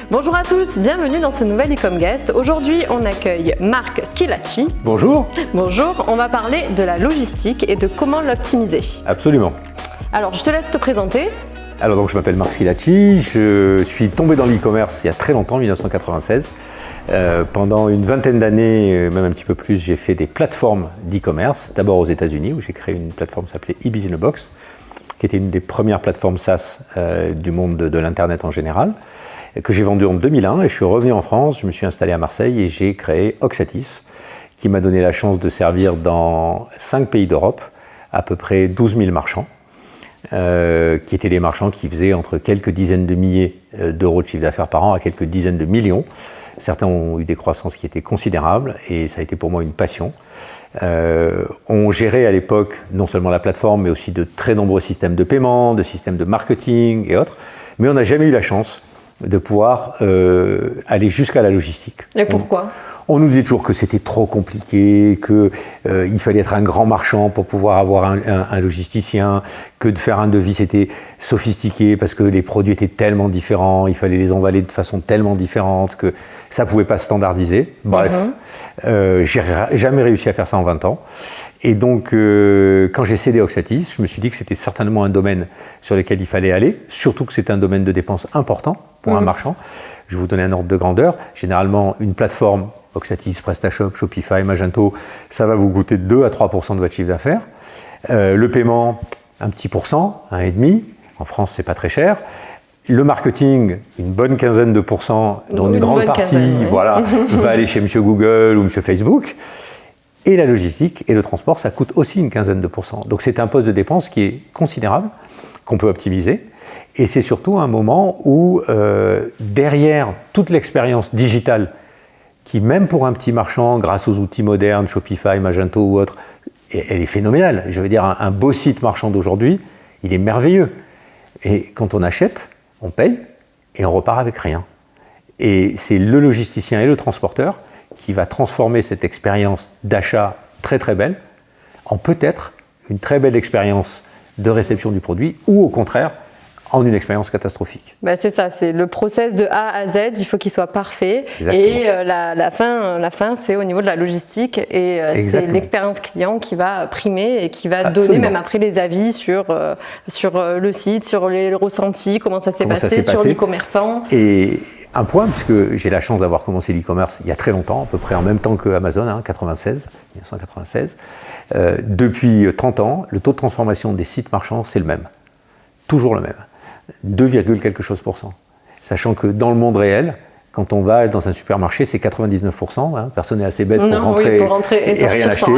Bonjour à tous, bienvenue dans ce nouvel e-com guest. Aujourd'hui, on accueille Marc Schilacci. Bonjour. Bonjour, on va parler de la logistique et de comment l'optimiser. Absolument. Alors, je te laisse te présenter. Alors donc, je m'appelle Marc Schilacci, je suis tombé dans l'e-commerce il y a très longtemps, 1996. Pendant une vingtaine d'années, même un petit peu plus, j'ai fait des plateformes d'e-commerce, d'abord aux États-Unis où j'ai créé une plateforme qui s'appelait eBusinessBox, qui était une des premières plateformes SaaS du monde de l'Internet en général, que j'ai vendue en 2001 et je suis revenu en France, je me suis installé à Marseille et j'ai créé Oxatis, qui m'a donné la chance de servir dans 5 pays d'Europe, à peu près 12 000 marchands, qui étaient des marchands qui faisaient entre quelques dizaines de milliers d'euros de chiffre d'affaires par an à quelques dizaines de millions. Certains ont eu des croissances qui étaient considérables et ça a été pour moi une passion. On gérait à l'époque non seulement la plateforme, mais aussi de très nombreux systèmes de paiement, de systèmes de marketing et autres. Mais on n'a jamais eu la chance de pouvoir aller jusqu'à la logistique. Et pourquoi ? On nous disait toujours que c'était trop compliqué, qu'il fallait être un grand marchand pour pouvoir avoir un logisticien, que de faire un devis c'était sophistiqué parce que les produits étaient tellement différents, il fallait les emballer de façon tellement différente que ça ne pouvait pas se standardiser. Bref, j'ai jamais réussi à faire ça en 20 ans. Et donc, quand j'ai cédé Oxatis, je me suis dit que c'était certainement un domaine sur lequel il fallait aller, surtout que c'est un domaine de dépenses important pour un marchand. Je vais vous donner un ordre de grandeur. Généralement, une plateforme, Oxatis, PrestaShop, Shopify, Magento, ça va vous coûter 2 à 3% de votre chiffre d'affaires. Le paiement, un petit pourcent, 1,5%. En France, c'est pas très cher. Le marketing, une bonne quinzaine de pourcents, dont une grande partie voilà, va aller chez Monsieur Google ou Monsieur Facebook. Et la logistique et le transport, ça coûte aussi une quinzaine de pourcents. Donc c'est un poste de dépense qui est considérable, qu'on peut optimiser. Et c'est surtout un moment où, derrière toute l'expérience digitale, qui même pour un petit marchand, grâce aux outils modernes, Shopify, Magento ou autres, elle est phénoménale. Je veux dire, un beau site marchand d'aujourd'hui, il est merveilleux. Et quand on achète, on paye et on repart avec rien. Et c'est le logisticien et le transporteur qui va transformer cette expérience d'achat très très belle en peut-être une très belle expérience de réception du produit ou au contraire en une expérience catastrophique. C'est ça, c'est le process de A à Z, il faut qu'il soit parfait. Exactement. Et la fin c'est au niveau de la logistique et c'est l'expérience client qui va primer et qui va donner même après les avis sur le site, sur les ressentis, comment ça s'est passé, sur l'e-commerçant. Et un point, puisque j'ai la chance d'avoir commencé l'e-commerce il y a très longtemps, à peu près en même temps que Amazon, 1996. Depuis 30 ans, le taux de transformation des sites marchands, c'est le même. Toujours le même. 2, quelque chose %. Sachant que dans le monde réel, quand on va dans un supermarché, c'est 99%. Personne n'est assez bête pour rentrer et rien acheter.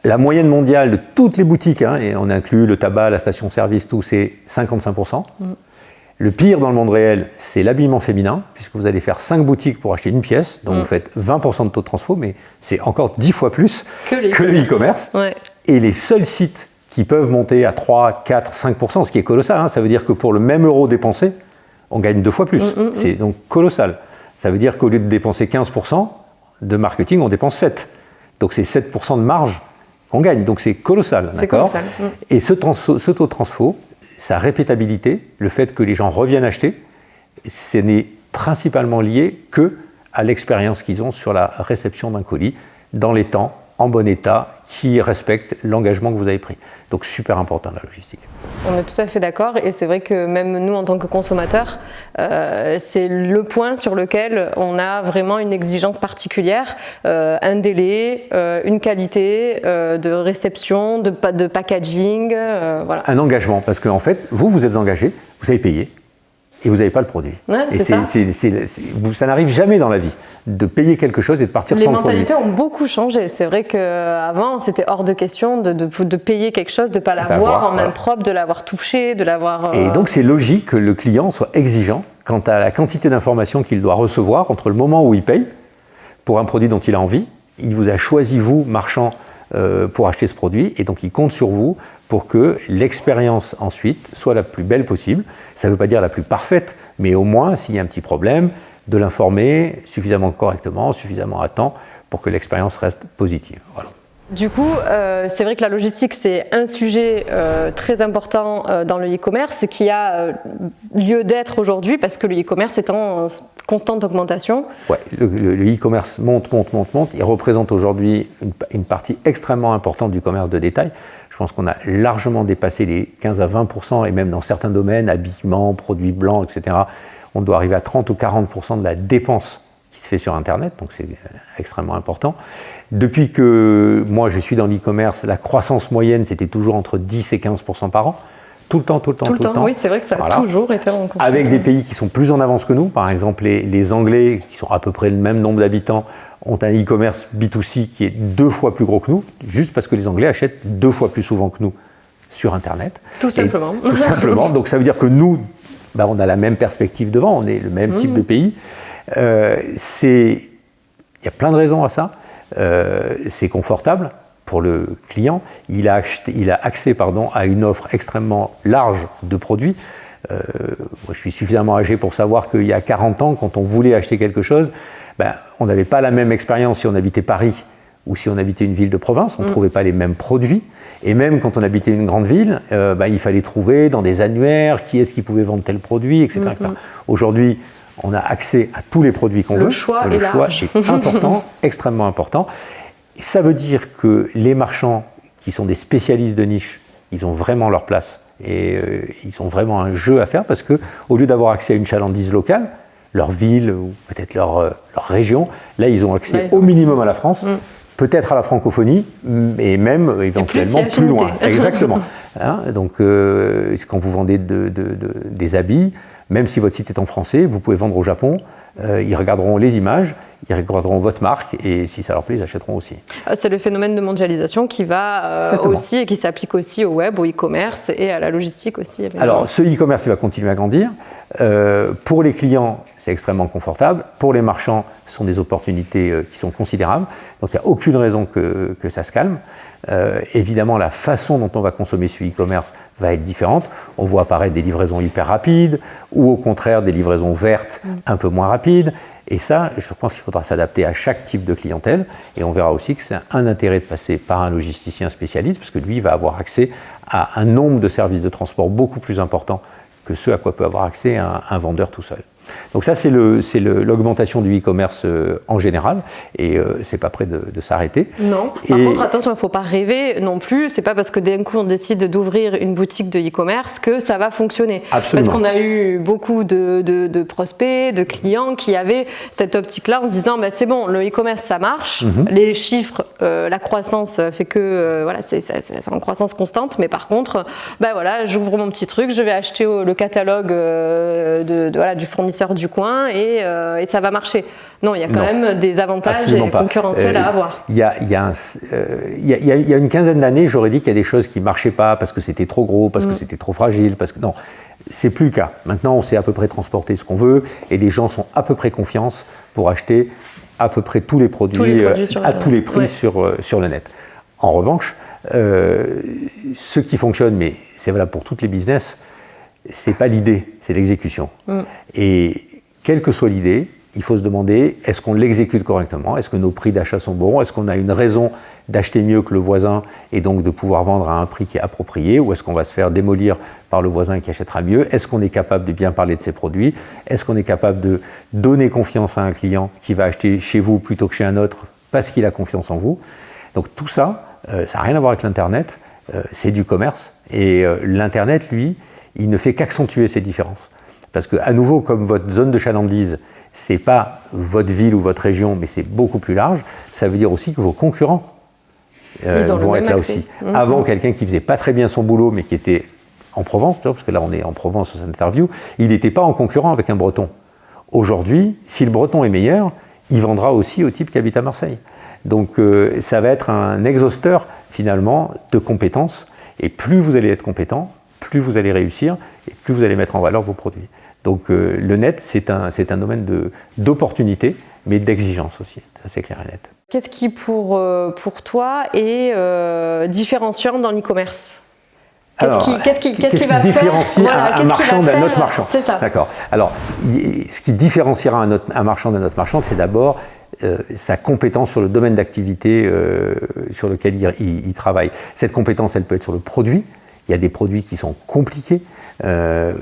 La moyenne mondiale de toutes les boutiques, et on inclut le tabac, la station-service, tout, c'est 55%. Le pire dans le monde réel, c'est l'habillement féminin, puisque vous allez faire 5 boutiques pour acheter une pièce, donc vous faites 20% de taux de transfo, mais c'est encore 10 fois plus que le e-commerce. Et les seuls sites qui peuvent monter à 3, 4, 5%, ce qui est colossal, ça veut dire que pour le même euro dépensé, on gagne 2 fois plus. C'est donc colossal. Ça veut dire qu'au lieu de dépenser 15% de marketing, on dépense 7. Donc c'est 7% de marge qu'on gagne, donc c'est colossal. D'accord ? Et ce taux de transfo, sa répétabilité, le fait que les gens reviennent acheter, ce n'est principalement lié qu'à l'expérience qu'ils ont sur la réception d'un colis, dans les temps, en bon état, qui respecte l'engagement que vous avez pris. Donc super important la logistique. On est tout à fait d'accord et c'est vrai que même nous en tant que consommateurs, c'est le point sur lequel on a vraiment une exigence particulière, un délai, une qualité de réception, de packaging, voilà. Un engagement, parce qu'en fait, vous êtes engagé, vous avez payé. Et vous n'avez pas le produit. Ça n'arrive jamais dans la vie de payer quelque chose et de partir sans le produit. Les mentalités ont beaucoup changé. C'est vrai qu'avant, c'était hors de question de payer quelque chose, de ne pas l'avoir en main propre, de l'avoir touché, de l'avoir... Et donc, c'est logique que le client soit exigeant quant à la quantité d'informations qu'il doit recevoir entre le moment où il paye pour un produit dont il a envie. Il vous a choisi, vous, marchand, pour acheter ce produit. Et donc, il compte sur vous pour que l'expérience ensuite soit la plus belle possible. Ça ne veut pas dire la plus parfaite, mais au moins, s'il y a un petit problème, de l'informer suffisamment correctement, suffisamment à temps, pour que l'expérience reste positive. Voilà. Du coup, c'est vrai que la logistique, c'est un sujet très important dans le e-commerce qui a lieu d'être aujourd'hui parce que le e-commerce est en constante augmentation. Ouais, le e-commerce monte. Il représente aujourd'hui une partie extrêmement importante du commerce de détail. Je pense qu'on a largement dépassé les 15 à 20% et même dans certains domaines, habillement, produits blancs, etc., on doit arriver à 30 ou 40% de la dépense qui se fait sur Internet, donc c'est extrêmement important. Depuis que moi je suis dans l'e-commerce, la croissance moyenne c'était toujours entre 10 et 15% par an. Tout le temps. Oui, c'est vrai que ça a toujours été en constante. Avec des pays qui sont plus en avance que nous, par exemple les Anglais, qui sont à peu près le même nombre d'habitants, ont un e-commerce B2C qui est 2 fois plus gros que nous, juste parce que les Anglais achètent 2 fois plus souvent que nous sur Internet. Tout simplement. Tout simplement. Donc ça veut dire que nous, on a la même perspective devant, on est le même type de pays. Il y a plein de raisons à ça. C'est confortable pour le client. Il a accès à une offre extrêmement large de produits. Moi, je suis suffisamment âgé pour savoir qu'il y a 40 ans, quand on voulait acheter quelque chose, on n'avait pas la même expérience si on habitait Paris ou si on habitait une ville de province. On ne trouvait pas les mêmes produits. Et même quand on habitait une grande ville, il fallait trouver dans des annuaires qui est-ce qui pouvait vendre tel produit, etc. Aujourd'hui, on a accès à tous les produits qu'on veut. Le choix est important, extrêmement important. Et ça veut dire que les marchands qui sont des spécialistes de niche, ils ont vraiment leur place et ils ont vraiment un jeu à faire parce qu'au lieu d'avoir accès à une chalandise locale, leur ville ou peut-être leur région, là ils ont accès au minimum à la France, peut-être à la francophonie et même éventuellement plus loin. Exactement. Donc quand vous vendez des habits, même si votre site est en français, vous pouvez vendre au Japon, ils regarderont les images, ils regarderont votre marque et si ça leur plaît, ils achèteront aussi. C'est le phénomène de mondialisation qui va aussi et qui s'applique aussi au web, au e-commerce et à la logistique aussi. Évidemment. Alors ce e-commerce, il va continuer à grandir. Pour les clients, c'est extrêmement confortable. Pour les marchands, ce sont des opportunités qui sont considérables. Donc il n'y a aucune raison que ça se calme. Évidemment, la façon dont on va consommer ce e-commerce va être différente. On voit apparaître des livraisons hyper rapides ou au contraire des livraisons vertes un peu moins rapides. Et ça, je pense qu'il faudra s'adapter à chaque type de clientèle. Et on verra aussi que c'est un intérêt de passer par un logisticien spécialiste parce que lui, il va avoir accès à un nombre de services de transport beaucoup plus important que ce à quoi peut avoir accès un vendeur tout seul. Donc ça, c'est l'augmentation du e-commerce en général, et c'est pas prêt de s'arrêter. Non. Par contre, attention, il ne faut pas rêver non plus. C'est pas parce que d'un coup on décide d'ouvrir une boutique de e-commerce que ça va fonctionner. Absolument. Parce qu'on a eu beaucoup de prospects, de clients qui avaient cette optique-là en disant c'est bon, le e-commerce ça marche, les chiffres, la croissance fait que c'est en croissance constante, mais par contre, j'ouvre mon petit truc, je vais acheter le catalogue du fournisseur du coin et ça va marcher. Non, il y a quand même des avantages concurrentiels à avoir. Il y a une quinzaine d'années, j'aurais dit qu'il y a des choses qui ne marchaient pas parce que c'était trop gros, parce que c'était trop fragile, parce que non, c'est plus le cas. Maintenant, on sait à peu près transporter ce qu'on veut et les gens sont à peu près confiance pour acheter à peu près tous les produits à tous les prix sur le net. En revanche, ce qui fonctionne, mais c'est valable pour toutes les business, c'est pas l'idée, c'est l'exécution. Et quelle que soit l'idée, il faut se demander, est-ce qu'on l'exécute correctement? Est-ce que nos prix d'achat sont bons? Est-ce qu'on a une raison d'acheter mieux que le voisin et donc de pouvoir vendre à un prix qui est approprié? Ou est-ce qu'on va se faire démolir par le voisin qui achètera mieux? Est-ce qu'on est capable de bien parler de ses produits? Est-ce qu'on est capable de donner confiance à un client qui va acheter chez vous plutôt que chez un autre parce qu'il a confiance en vous? Donc tout ça, ça n'a rien à voir avec l'Internet, c'est du commerce. Et l'Internet, lui, il ne fait qu'accentuer ces différences. Parce qu'à nouveau, comme votre zone de chalandise, ce n'est pas votre ville ou votre région, mais c'est beaucoup plus large, ça veut dire aussi que vos concurrents vont être là aussi. Avant, quelqu'un qui ne faisait pas très bien son boulot, mais qui était en Provence, parce que là on est en Provence sur cette interview, il n'était pas en concurrent avec un Breton. Aujourd'hui, si le Breton est meilleur, il vendra aussi au type qui habite à Marseille. Donc ça va être un exhausteur finalement de compétences, et plus vous allez être compétent, plus vous allez réussir et plus vous allez mettre en valeur vos produits. Donc le net, c'est un domaine d'opportunité, mais d'exigence aussi, ça c'est clair et net. Qu'est-ce qui pour toi est différenciant dans l'e-commerce? Qu'est-ce qui va différencie un marchand d'un autre marchand? C'est ça. D'accord. Alors, ce qui différenciera un marchand d'un autre marchand, c'est d'abord sa compétence sur le domaine d'activité sur lequel il travaille. Cette compétence, elle peut être sur le produit. Il y a des produits qui sont compliqués. Je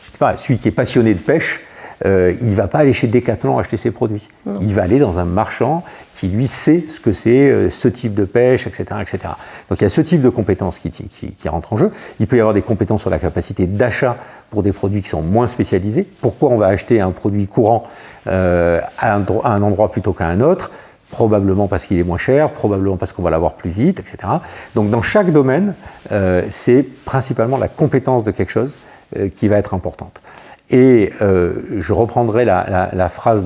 sais pas, celui qui est passionné de pêche, il ne va pas aller chez Decathlon acheter ses produits. Non. Il va aller dans un marchand qui, lui, sait ce que c'est, ce type de pêche, etc., etc. Donc il y a ce type de compétences qui rentrent en jeu. Il peut y avoir des compétences sur la capacité d'achat pour des produits qui sont moins spécialisés. Pourquoi on va acheter un produit courant à un endroit plutôt qu'à un autre? Probablement parce qu'il est moins cher, probablement parce qu'on va l'avoir plus vite, etc. Donc dans chaque domaine, c'est principalement la compétence de quelque chose qui va être importante. Et je reprendrai la phrase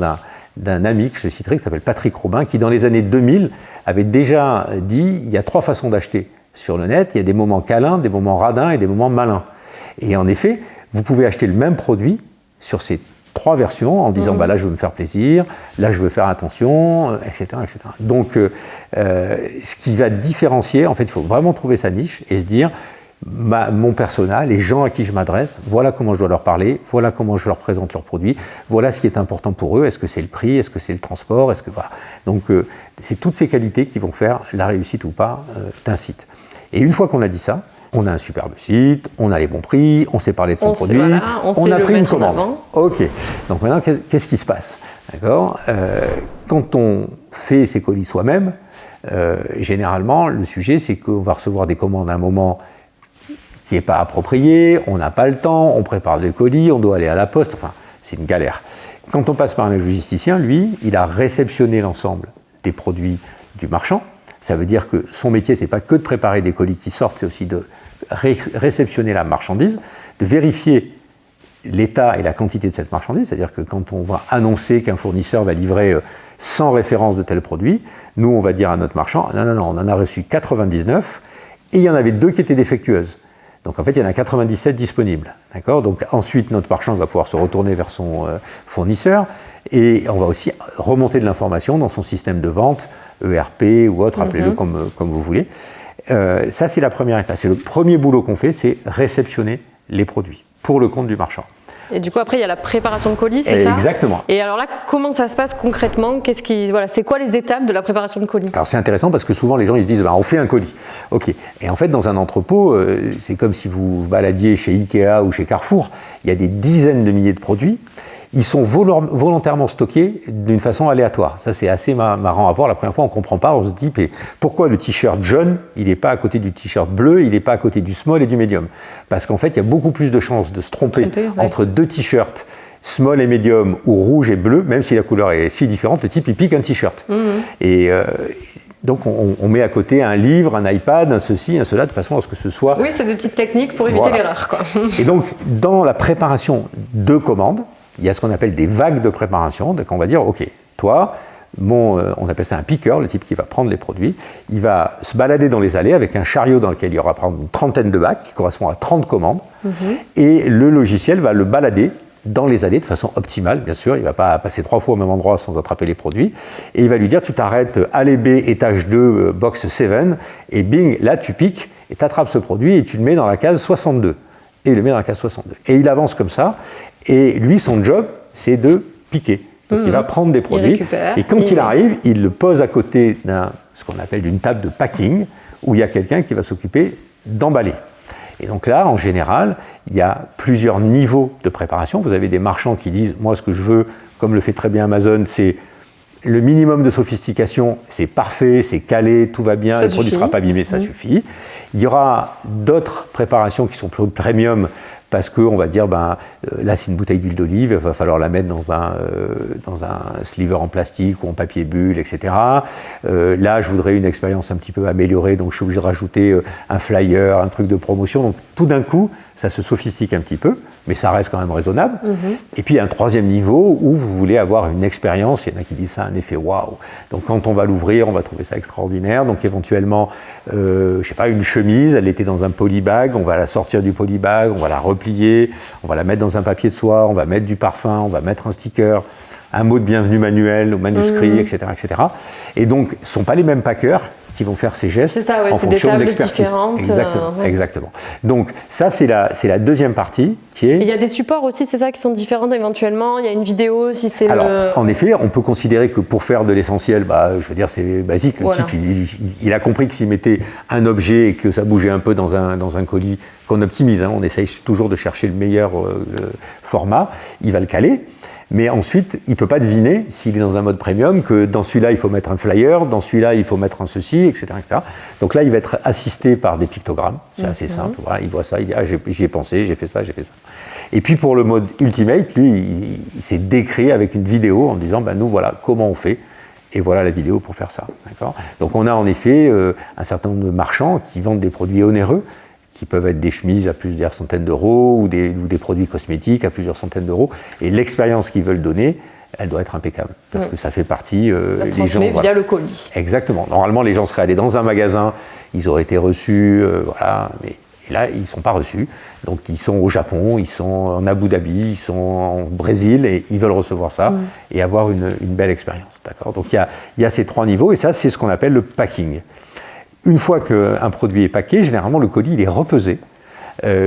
d'un ami que je citerai, qui s'appelle Patrick Robin, qui dans les années 2000 avait déjà dit il y a 3 façons d'acheter sur le net, il y a des moments câlins, des moments radins et des moments malins. Et en effet, vous pouvez acheter le même produit sur ces 3 versions en disant bah là je veux me faire plaisir, là je veux faire attention, etc., etc. Donc ce qui va différencier, en fait il faut vraiment trouver sa niche et se dire mon persona, les gens à qui je m'adresse, voilà comment je dois leur parler, voilà comment je leur présente leurs produits, voilà ce qui est important pour eux, est-ce que c'est le prix, est-ce que c'est le transport, est-ce que voilà. Donc c'est toutes ces qualités qui vont faire la réussite ou pas d'un site. Et une fois qu'on a dit ça, on a un superbe site, on a les bons prix, on sait parler de son produit, on a pris une commande. Ok. Donc maintenant, qu'est-ce qui se passe? D'accord. Quand on fait ses colis soi-même, généralement, le sujet, c'est qu'on va recevoir des commandes à un moment qui n'est pas approprié, on n'a pas le temps, on prépare des colis, on doit aller à la poste, enfin, c'est une galère. Quand on passe par un logisticien, lui, il a réceptionné l'ensemble des produits du marchand. Ça veut dire que son métier, ce n'est pas que de préparer des colis qui sortent, c'est aussi de réceptionner la marchandise, de vérifier l'état et la quantité de cette marchandise, c'est-à-dire que quand on va annoncer qu'un fournisseur va livrer 100 références de tel produit, nous, on va dire à notre marchand, non, on en a reçu 99, et il y en avait 2 qui étaient défectueuses. Donc en fait, il y en a 97 disponibles. D'accord ? Donc ensuite, notre marchand va pouvoir se retourner vers son fournisseur, et on va aussi remonter de l'information dans son système de vente, ERP ou autre, appelez-le comme vous voulez. Ça, c'est la première étape. C'est le premier boulot qu'on fait, c'est réceptionner les produits pour le compte du marchand. Et du coup, après, il y a la préparation de colis, c'est ça ? Exactement. Et alors là, comment ça se passe concrètement ? C'est quoi les étapes de la préparation de colis ? Alors c'est intéressant parce que souvent les gens ils se disent on fait un colis. Ok. Et en fait, dans un entrepôt, c'est comme si vous vous baladiez chez Ikea ou chez Carrefour, il y a des dizaines de milliers de produits. Ils sont volontairement stockés d'une façon aléatoire. Ça, c'est assez marrant à voir. La première fois, on ne comprend pas. On se dit, mais pourquoi le t-shirt jaune, il n'est pas à côté du t-shirt bleu, il n'est pas à côté du small et du medium? Parce qu'en fait, il y a beaucoup plus de chances de se tromper entre 2 t-shirts, small et medium, ou rouge et bleu, même si la couleur est si différente, le type, il pique un t-shirt. Et donc, on met à côté un livre, un iPad, un ceci, un cela, de façon à ce que ce soit... Oui, c'est des petites techniques pour éviter l'erreur, quoi. Et donc, dans la préparation de commandes, il y a ce qu'on appelle des vagues de préparation. Donc on va dire, ok, toi, on appelle ça un picker, le type qui va prendre les produits, il va se balader dans les allées avec un chariot dans lequel il y aura par exemple une trentaine de bacs qui correspond à 30 commandes, et le logiciel va le balader dans les allées de façon optimale, bien sûr, il ne va pas passer 3 fois au même endroit sans attraper les produits, et il va lui dire, tu t'arrêtes allée B, étage 2, box 7, et bing, là tu piques, et tu attrapes ce produit, et tu le mets dans la case 62, et il le met dans la case 62. Et il avance comme ça, et lui, son job, c'est de piquer. Donc il va prendre des produits, et quand il arrive, il le pose à côté ce qu'on appelle d'une table de packing, où il y a quelqu'un qui va s'occuper d'emballer. Et donc là, en général, il y a plusieurs niveaux de préparation. Vous avez des marchands qui disent, moi ce que je veux, comme le fait très bien Amazon, c'est le minimum de sophistication, c'est parfait, c'est calé, tout va bien, le produit ne sera pas abîmé, ça suffit. Il y aura d'autres préparations qui sont plus premium, parce qu'on va dire, là c'est une bouteille d'huile d'olive, il va falloir la mettre dans un sliver en plastique ou en papier bulle, etc. Là, je voudrais une expérience un petit peu améliorée, donc je suis obligé de rajouter un flyer, un truc de promotion. Donc tout d'un coup, ça se sophistique un petit peu, mais ça reste quand même raisonnable. Et puis il y a un troisième niveau où vous voulez avoir une expérience, il y en a qui disent ça, un effet waouh. Donc quand on va l'ouvrir, on va trouver ça extraordinaire. Donc éventuellement, je sais pas, une chemise, elle était dans un polybag, on va la sortir du polybag, on va la replier, on va la mettre dans un papier de soie, on va mettre du parfum, on va mettre un sticker, un mot de bienvenue manuel ou manuscrit, etc., etc. Et donc, ce ne sont pas les mêmes packers qui vont faire ces gestes. C'est ça, ouais, en fonction de l'expertise. Différentes. Exactement, Ouais. exactement. Donc ça, c'est la deuxième partie qui est... Il y a des supports aussi, c'est ça, qui sont différents éventuellement. Il y a une vidéo, si c'est Alors, en effet, on peut considérer que pour faire de l'essentiel, je veux dire, c'est basique. Le type, il a compris que s'il mettait un objet et que ça bougeait un peu dans un colis, qu'on optimise, on essaye toujours de chercher le meilleur format, il va le caler. Mais ensuite, il ne peut pas deviner, s'il est dans un mode premium, que dans celui-là, il faut mettre un flyer, dans celui-là, il faut mettre un ceci, etc., etc. Donc là, il va être assisté par des pictogrammes. C'est assez simple. Voilà, il voit ça, il dit « Ah, j'y ai pensé, j'ai fait ça, j'ai fait ça ». Et puis pour le mode Ultimate, lui, il s'est décrit avec une vidéo en disant « Nous, voilà comment on fait ». Et voilà la vidéo pour faire ça. Donc on a en effet un certain nombre de marchands qui vendent des produits onéreux, qui peuvent être des chemises à plusieurs centaines d'euros ou des produits cosmétiques à plusieurs centaines d'euros. Et l'expérience qu'ils veulent donner, elle doit être impeccable. Parce que ça fait partie... ça se transmet via le colis. Exactement. Normalement, les gens seraient allés dans un magasin, ils auraient été reçus, mais là, ils ne sont pas reçus. Donc, ils sont au Japon, ils sont en Abu Dhabi, ils sont au Brésil, et ils veulent recevoir ça et avoir une belle expérience. D'accord ? Donc, il y a ces 3 niveaux, et ça, c'est ce qu'on appelle le packing. Une fois qu'un produit est packé, généralement le colis il est repesé,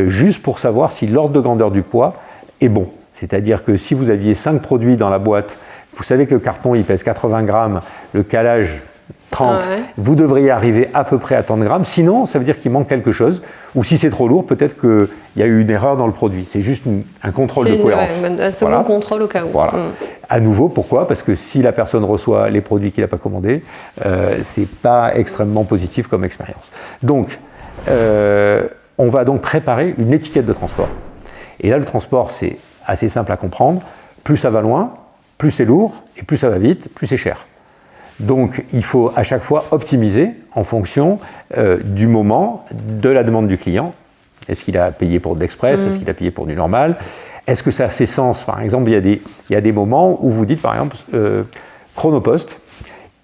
juste pour savoir si l'ordre de grandeur du poids est bon. C'est-à-dire que si vous aviez 5 produits dans la boîte, vous savez que le carton il pèse 80 grammes, le calage 30, vous devriez arriver à peu près à 30 grammes, sinon ça veut dire qu'il manque quelque chose, ou si c'est trop lourd, peut-être qu'il y a eu une erreur dans le produit. C'est juste un contrôle de cohérence. Un second contrôle au cas où. Voilà. À nouveau, pourquoi ? Parce que si la personne reçoit les produits qu'il n'a pas commandés, c'est pas extrêmement positif comme expérience. Donc, on va donc préparer une étiquette de transport. Et là, le transport, c'est assez simple à comprendre. Plus ça va loin, plus c'est lourd, et plus ça va vite, plus c'est cher. Donc, il faut à chaque fois optimiser en fonction du moment, de la demande du client. Est-ce qu'il a payé pour de l'express ? Est-ce qu'il a payé pour du normal ? Est-ce que ça fait sens ? Par exemple, il y a des moments où vous dites, par exemple, Chronopost,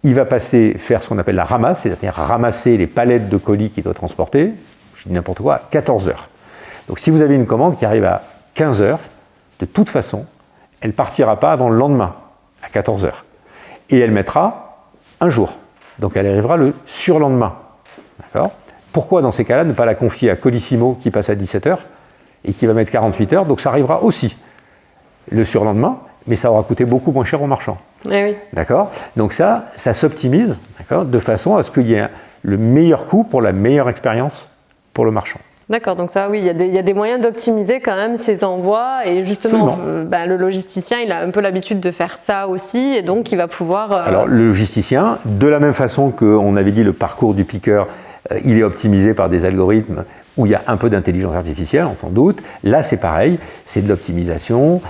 il va faire ce qu'on appelle la ramasse, c'est-à-dire ramasser les palettes de colis qu'il doit transporter, je dis n'importe quoi, à 14 heures. Donc, si vous avez une commande qui arrive à 15 heures, de toute façon, elle ne partira pas avant le lendemain, à 14 heures. Et elle mettra un jour. Donc elle arrivera le surlendemain. D'accord ? Pourquoi dans ces cas-là ne pas la confier à Colissimo qui passe à 17 heures et qui va mettre 48 heures, donc ça arrivera aussi le surlendemain, mais ça aura coûté beaucoup moins cher aux marchands. Oui. D'accord ? Donc ça s'optimise, d'accord, de façon à ce qu'il y ait le meilleur coût pour la meilleure expérience pour le marchand. D'accord, donc ça, oui, il y a des moyens d'optimiser quand même ces envois, et justement, le logisticien, il a un peu l'habitude de faire ça aussi, et donc il va pouvoir... Alors, le logisticien, de la même façon qu'on avait dit le parcours du piqueur, il est optimisé par des algorithmes où il y a un peu d'intelligence artificielle, on s'en doute. Là, c'est pareil, c'est de l'optimisation.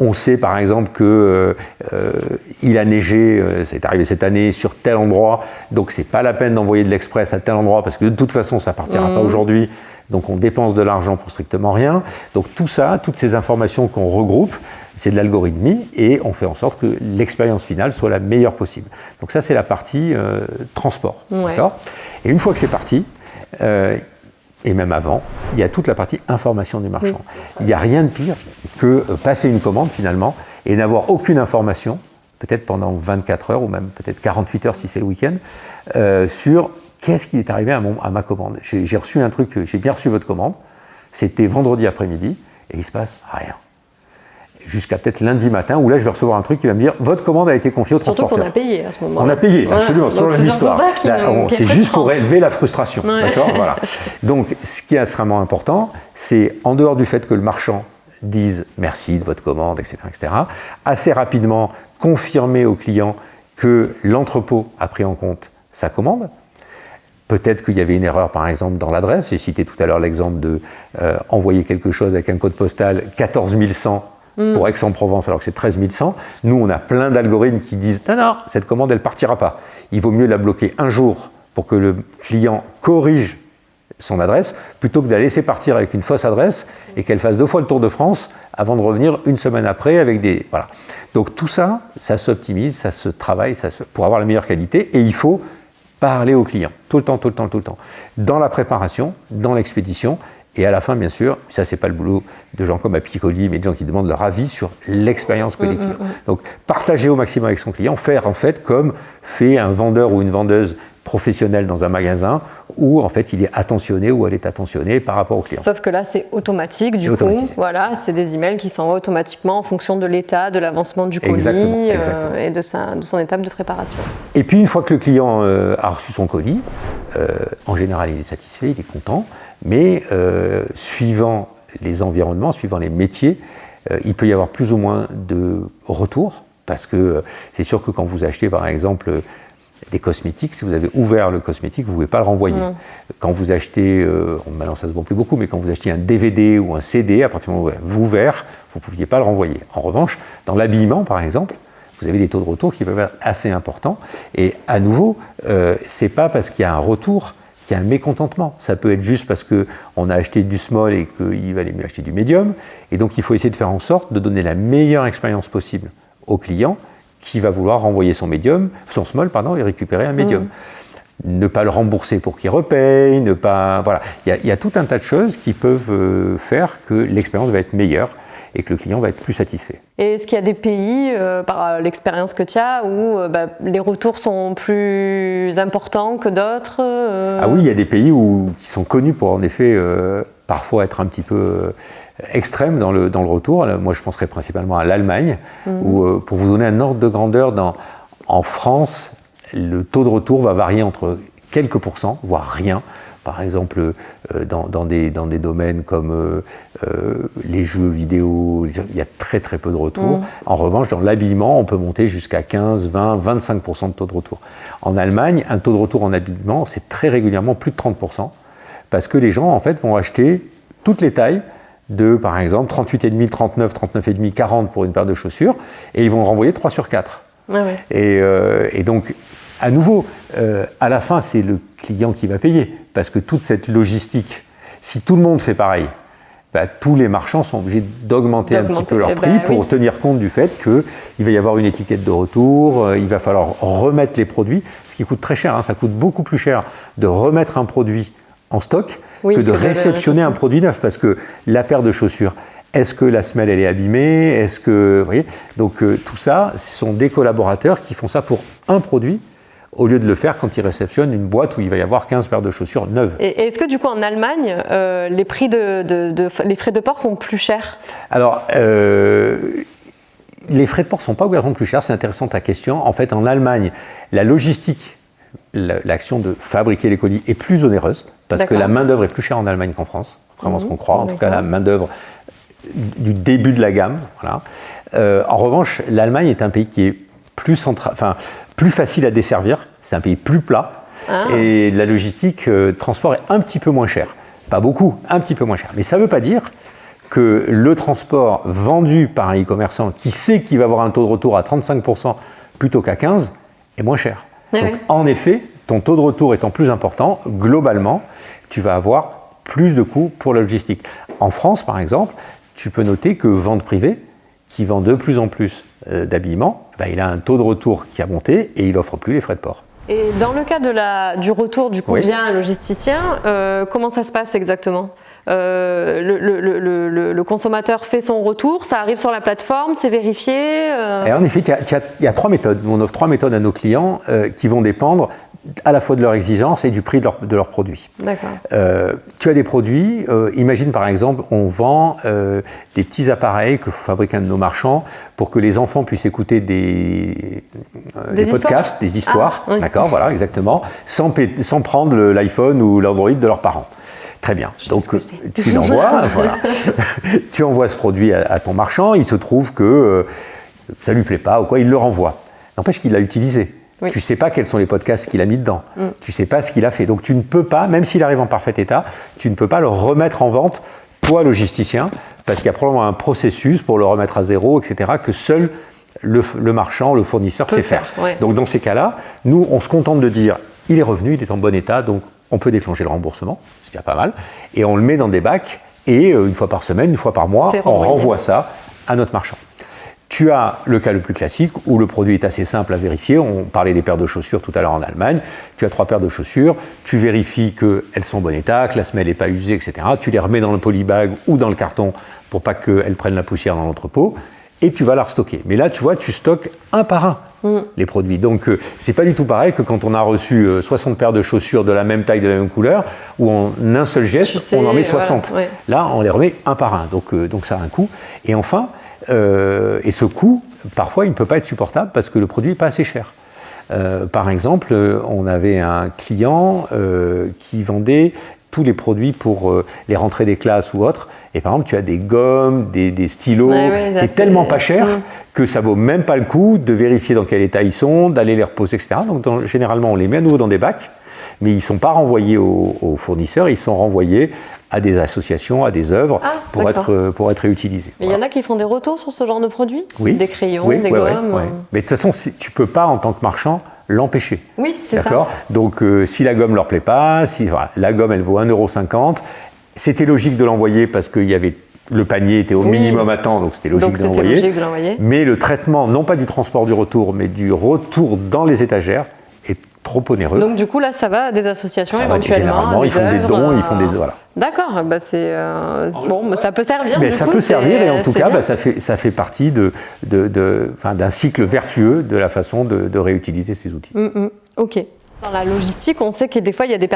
On sait par exemple qu'il a neigé, c'est arrivé cette année, sur tel endroit, donc c'est pas la peine d'envoyer de l'express à tel endroit, parce que de toute façon, ça partira pas aujourd'hui. Donc on dépense de l'argent pour strictement rien. Donc tout ça, toutes ces informations qu'on regroupe, c'est de l'algorithmie et on fait en sorte que l'expérience finale soit la meilleure possible. Donc ça, c'est la partie transport. D'accord ? Et une fois que c'est parti, et même avant, il y a toute la partie information du marchand. Il n'y a rien de pire que passer une commande finalement et n'avoir aucune information, peut-être pendant 24 heures ou même peut-être 48 heures si c'est le week-end, sur qu'est-ce qui est arrivé à ma commande. J'ai reçu un truc, j'ai bien reçu votre commande, c'était vendredi après-midi, et il se passe rien. Jusqu'à peut-être lundi matin, où là je vais recevoir un truc qui va me dire votre commande a été confiée au transporteur. Surtout qu'on a payé à ce moment-là. On a payé, absolument, sur l'histoire. C'est juste pour élever la frustration. D'accord, voilà. Donc ce qui est extrêmement important, c'est en dehors du fait que le marchand dise merci de votre commande, etc., assez rapidement confirmer au client que l'entrepôt a pris en compte sa commande. Peut-être qu'il y avait une erreur, par exemple, dans l'adresse. J'ai cité tout à l'heure l'exemple de envoyer quelque chose avec un code postal 14 100 pour Aix-en-Provence, alors que c'est 13 100. Nous, on a plein d'algorithmes qui disent « Non, cette commande, elle ne partira pas. Il vaut mieux la bloquer un jour pour que le client corrige son adresse, plutôt que de la laisser partir avec une fausse adresse et qu'elle fasse 2 fois le tour de France avant de revenir une semaine après avec des... » Voilà. Donc tout ça, ça s'optimise, ça se travaille pour avoir la meilleure qualité, et il faut parler au client, tout le temps, dans la préparation, dans l'expédition, et à la fin, bien sûr, ça c'est pas le boulot de gens comme Apicoli, mais de gens qui demandent leur avis sur l'expérience que les clients. Donc partager au maximum avec son client, faire en fait comme fait un vendeur ou une vendeuse professionnel dans un magasin où en fait il est attentionné ou elle est attentionnée par rapport au client. Sauf que là c'est automatique du coup, voilà, c'est des emails qui s'envoient automatiquement en fonction de l'état, de l'avancement du colis et de son étape de préparation. Et puis une fois que le client a reçu son colis, en général il est satisfait, il est content, mais suivant les environnements, suivant les métiers, il peut y avoir plus ou moins de retours, parce que c'est sûr que quand vous achetez par exemple des cosmétiques, si vous avez ouvert le cosmétique, vous ne pouvez pas le renvoyer. Quand vous achetez, maintenant ça ne se vend plus beaucoup, mais quand vous achetez un DVD ou un CD, à partir du moment où vous ouvert, vous ne pouviez pas le renvoyer. En revanche, dans l'habillement par exemple, vous avez des taux de retour qui peuvent être assez importants. Et à nouveau, ce n'est pas parce qu'il y a un retour qu'il y a un mécontentement. Ça peut être juste parce qu'on a acheté du small et qu'il valait mieux acheter du medium. Et donc il faut essayer de faire en sorte de donner la meilleure expérience possible au client qui va vouloir renvoyer son small et récupérer un medium. Ne pas le rembourser pour qu'il repaye, ne pas... Voilà. Il y a tout un tas de choses qui peuvent faire que l'expérience va être meilleure et que le client va être plus satisfait. Et est-ce qu'il y a des pays, par l'expérience que tu as, où les retours sont plus importants que d'autres Ah oui, il y a des pays qui sont connus pour en effet parfois être un petit peu... extrême dans le retour. Moi, je penserais principalement à l'Allemagne, où, pour vous donner un ordre de grandeur, en France, le taux de retour va varier entre quelques pourcents, voire rien. Par exemple, dans des domaines comme les jeux vidéo, il y a très très peu de retours. En revanche, dans l'habillement, on peut monter jusqu'à 15, 20, 25% de taux de retour. En Allemagne, un taux de retour en habillement, c'est très régulièrement plus de 30%, parce que les gens, en fait, vont acheter toutes les tailles, de par exemple 38,5, 39, 39,5, 40 pour une paire de chaussures, et ils vont renvoyer 3 sur 4. Et donc, à nouveau, à la fin, c'est le client qui va payer, parce que toute cette logistique, si tout le monde fait pareil, tous les marchands sont obligés d'augmenter un petit peu leur prix pour tenir compte du fait qu'il va y avoir une étiquette de retour, il va falloir remettre les produits, ce qui coûte très cher, ça coûte beaucoup plus cher de remettre un produit en stock que de réceptionner un produit neuf, parce que la paire de chaussures, est-ce que la semelle elle est abîmée, est-ce que, vous voyez, donc tout ça, ce sont des collaborateurs qui font ça pour un produit, au lieu de le faire quand ils réceptionnent une boîte où il va y avoir 15 paires de chaussures neuves. Et est-ce que du coup en Allemagne, les frais de port sont plus chers ? Alors, les frais de port ne sont pas obligatoirement plus chers, c'est intéressant ta question. En fait, en Allemagne, la logistique, l'action de fabriquer les colis est plus onéreuse, parce que la main-d'œuvre est plus chère en Allemagne qu'en France, contrairement à ce qu'on croit. En tout cas, la main-d'œuvre du début de la gamme. Voilà. En revanche, l'Allemagne est un pays qui est plus facile à desservir, c'est un pays plus plat, et la logistique, transport est un petit peu moins cher. Pas beaucoup, un petit peu moins cher. Mais ça ne veut pas dire que le transport vendu par un e-commerçant qui sait qu'il va avoir un taux de retour à 35% plutôt qu'à 15% est moins cher. Donc, en effet, ton taux de retour étant plus important, globalement, tu vas avoir plus de coûts pour la logistique. En France, par exemple, tu peux noter que Vente Privée, qui vend de plus en plus d'habillement, il a un taux de retour qui a monté et il n'offre plus les frais de port. Et dans le cas du retour du coup via un logisticien, comment ça se passe exactement ? Le consommateur fait son retour, ça arrive sur la plateforme, c'est vérifié Et en effet, il y a 3 méthodes. On offre 3 méthodes à nos clients qui vont dépendre à la fois de leur exigence et du prix de leurs produits. D'accord. Tu as des produits, imagine par exemple, on vend des petits appareils que fabrique un de nos marchands pour que les enfants puissent écouter des podcasts, des histoires, d'accord, voilà, exactement, sans prendre l'iPhone ou l'Android de leurs parents. Très bien. Donc tu l'envoies, voilà. Tu envoies ce produit à ton marchand, il se trouve que ça lui plaît pas ou quoi, il le renvoie. N'empêche qu'il l'a utilisé. Tu ne sais pas quels sont les podcasts qu'il a mis dedans. Tu ne sais pas ce qu'il a fait. Donc tu ne peux pas, même s'il arrive en parfait état, tu ne peux pas le remettre en vente, toi logisticien, parce qu'il y a probablement un processus pour le remettre à zéro, etc., que seul le marchand, le fournisseur sait faire. Donc dans ces cas-là, nous, on se contente de dire, il est revenu, il est en bon état, donc on peut déclencher le remboursement, c'est déjà pas mal, et on le met dans des bacs, et une fois par semaine, une fois par mois, on renvoie ça à notre marchand. Tu as le cas le plus classique où le produit est assez simple à vérifier. On parlait des paires de chaussures tout à l'heure en Allemagne. Tu as 3 paires de chaussures, tu vérifies qu'elles sont en bon état, que la semelle n'est pas usée, etc. Tu les remets dans le polybag ou dans le carton pour pas qu'elles prennent la poussière dans l'entrepôt et tu vas la restocker. Mais là, tu vois, tu stockes un par un. les produits. Donc, c'est pas du tout pareil que quand on a reçu 60 paires de chaussures de la même taille, de la même couleur, où en un seul geste, on en met 60. Voilà, ouais. Là, on les remet un par un. Donc ça a un coût. Et enfin, et ce coût, parfois, il ne peut pas être supportable parce que le produit n'est pas assez cher. Par exemple, on avait un client qui vendait tous les produits pour les rentrées des classes ou autres. Et par exemple, tu as des gommes, des stylos. C'est tellement pas cher que ça vaut même pas le coup de vérifier dans quel état ils sont, d'aller les reposer, etc. Donc généralement, on les met à nouveau dans des bacs, mais ils ne sont pas renvoyés aux fournisseurs, ils sont renvoyés à des associations, à des œuvres pour être réutilisés. Mais il y en a qui font des retours sur ce genre de produits ? Oui. Des crayons, des gommes Mais de toute façon, tu ne peux pas, en tant que marchand, l'empêcher. Oui, c'est ça. D'accord ? Donc, si la gomme ne leur plaît pas, la gomme, elle vaut 1,50 €, c'était logique de l'envoyer parce que le panier était au minimum à temps, donc c'était logique de l'envoyer. Mais le traitement, non pas du transport du retour, mais du retour dans les étagères, est trop onéreux. Donc du coup, là, ça va à des associations éventuellement. Généralement, ils font des dons, ils font des... Voilà. D'accord, bon, ça peut servir. Mais ça peut servir, et en tout cas, ça fait partie d'un cycle vertueux de la façon de réutiliser ces outils. Ok. Dans la logistique, on sait que des fois, il y a des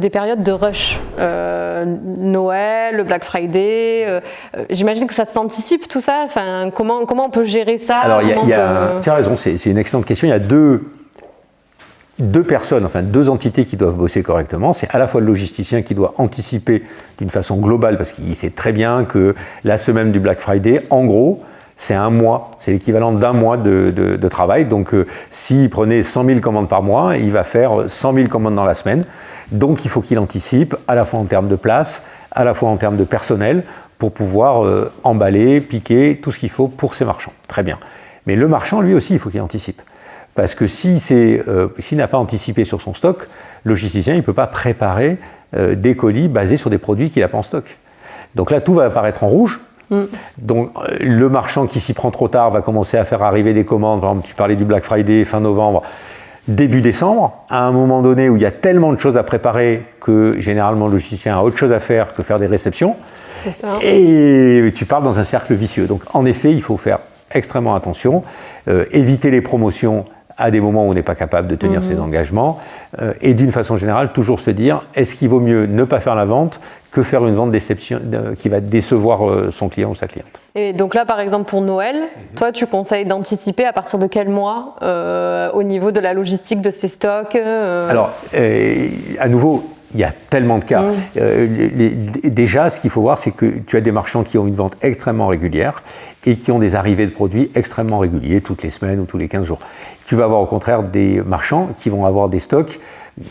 périodes de rush. Noël, Black Friday, j'imagine que ça s'anticipe tout ça. Enfin, comment on peut gérer ça ? Alors, tu as raison, c'est une excellente question. Il y a deux personnes, enfin deux entités qui doivent bosser correctement. C'est à la fois le logisticien qui doit anticiper d'une façon globale, parce qu'il sait très bien que la semaine du Black Friday, en gros, c'est un mois, c'est l'équivalent d'un mois de travail. Donc, s'il prenait 100 000 commandes par mois, il va faire 100 000 commandes dans la semaine. Donc, il faut qu'il anticipe, à la fois en termes de place, à la fois en termes de personnel, pour pouvoir emballer, piquer, tout ce qu'il faut pour ses marchands. Très bien. Mais le marchand, lui aussi, il faut qu'il anticipe. Parce que s'il n'a pas anticipé sur son stock, le logisticien, il ne peut pas préparer des colis basés sur des produits qu'il n'a pas en stock. Donc là, tout va apparaître en rouge. Donc le marchand qui s'y prend trop tard va commencer à faire arriver des commandes. Par exemple, tu parlais du Black Friday fin novembre, début décembre, à un moment donné où il y a tellement de choses à préparer que généralement le logisticien a autre chose à faire que faire des réceptions. C'est ça. Et tu parles dans un cercle vicieux. Donc en effet, il faut faire extrêmement attention, éviter les promotions à des moments où on n'est pas capable de tenir ses engagements, et d'une façon générale, toujours se dire, est-ce qu'il vaut mieux ne pas faire la vente que faire une vente déception qui va décevoir son client ou sa cliente. Et donc là, par exemple, pour Noël, toi, tu conseilles d'anticiper à partir de quel mois au niveau de la logistique de ces stocks Alors, à nouveau, il y a tellement de cas. Déjà, ce qu'il faut voir, c'est que tu as des marchands qui ont une vente extrêmement régulière et qui ont des arrivées de produits extrêmement réguliers, toutes les semaines ou tous les 15 jours. Tu vas avoir au contraire des marchands qui vont avoir des stocks,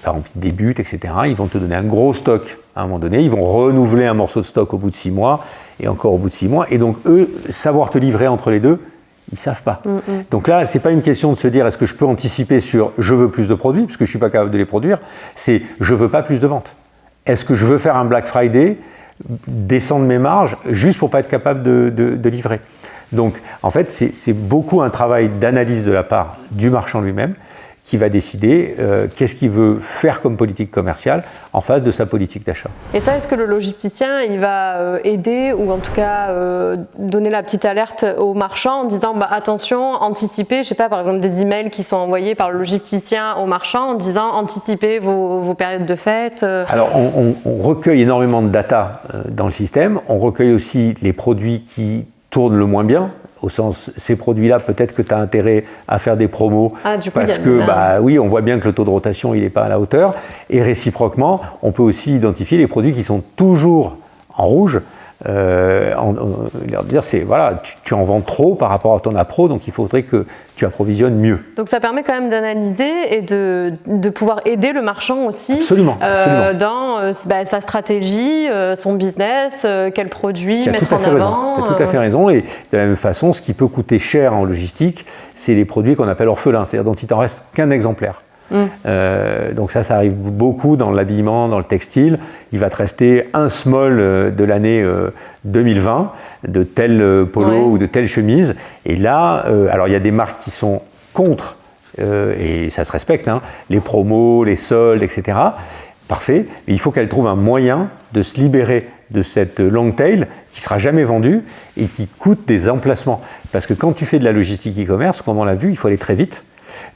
par exemple, ils débutent, etc. Ils vont te donner un gros stock à un moment donné, ils vont renouveler un morceau de stock au bout de 6 mois et encore au bout de 6 mois. Et donc, eux, savoir te livrer entre les deux, ils ne savent pas. Donc là, ce n'est pas une question de se dire est-ce que je peux anticiper sur je veux plus de produits, parce que je ne suis pas capable de les produire, c'est je ne veux pas plus de ventes. Est-ce que je veux faire un Black Friday, descendre mes marges, juste pour ne pas être capable de livrer. Donc en fait, c'est beaucoup un travail d'analyse de la part du marchand lui-même qui va décider qu'est-ce qu'il veut faire comme politique commerciale en face de sa politique d'achat. Et ça, est-ce que le logisticien, il va aider ou en tout cas donner la petite alerte aux marchands en disant attention, anticipez, je ne sais pas, par exemple des emails qui sont envoyés par le logisticien aux marchands en disant anticipez vos périodes de fête Alors on recueille énormément de data dans le système, on recueille aussi les produits qui tournent le moins bien. Au sens, ces produits-là, peut-être que tu as intérêt à faire des promos parce que, oui, on voit bien que le taux de rotation, il n'est pas à la hauteur. Et réciproquement, on peut aussi identifier les produits qui sont toujours en rouge. Leur dire, voilà, tu en vends trop par rapport à ton appro, donc il faudrait que tu approvisionnes mieux. Donc ça permet quand même d'analyser et de pouvoir aider le marchand aussi dans sa stratégie, son business, quel produit mettre en avant. Tu as tout à fait raison. Et de la même façon, ce qui peut coûter cher en logistique, c'est les produits qu'on appelle orphelins, c'est-à-dire dont il t'en reste qu'un exemplaire. Donc ça arrive beaucoup dans l'habillement, dans le textile. Il va te rester un small de l'année 2020 de tel polo ou de telle chemise. Et là, alors il y a des marques qui sont contre, et ça se respecte, les promos, les soldes, etc. Parfait, mais il faut qu'elle trouve un moyen de se libérer de cette long tail qui ne sera jamais vendue et qui coûte des emplacements. Parce que quand tu fais de la logistique e-commerce, comme on l'a vu, il faut aller très vite.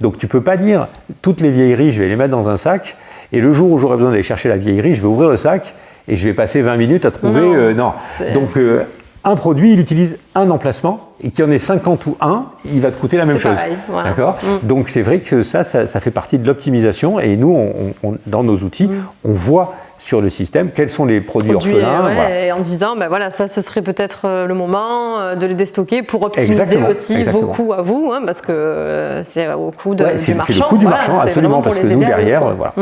Donc tu ne peux pas dire toutes les vieilleries, je vais les mettre dans un sac, et le jour où j'aurai besoin d'aller chercher la vieillerie, je vais ouvrir le sac et je vais passer 20 minutes à trouver. Non. Donc un produit, il utilise un emplacement, et qu'il y en ait 50 ou un, il va te coûter la même chose. Voilà. D'accord. Donc c'est vrai que ça fait partie de l'optimisation, et nous, dans nos outils, on voit sur le système quels sont les produits orphelins. Ouais, voilà. Et en disant, ben voilà, ça ce serait peut-être le moment de les déstocker pour optimiser vos coûts à vous, hein, parce que c'est au coût du marchand. C'est le coût du marchand, absolument, parce que nous derrière, voilà.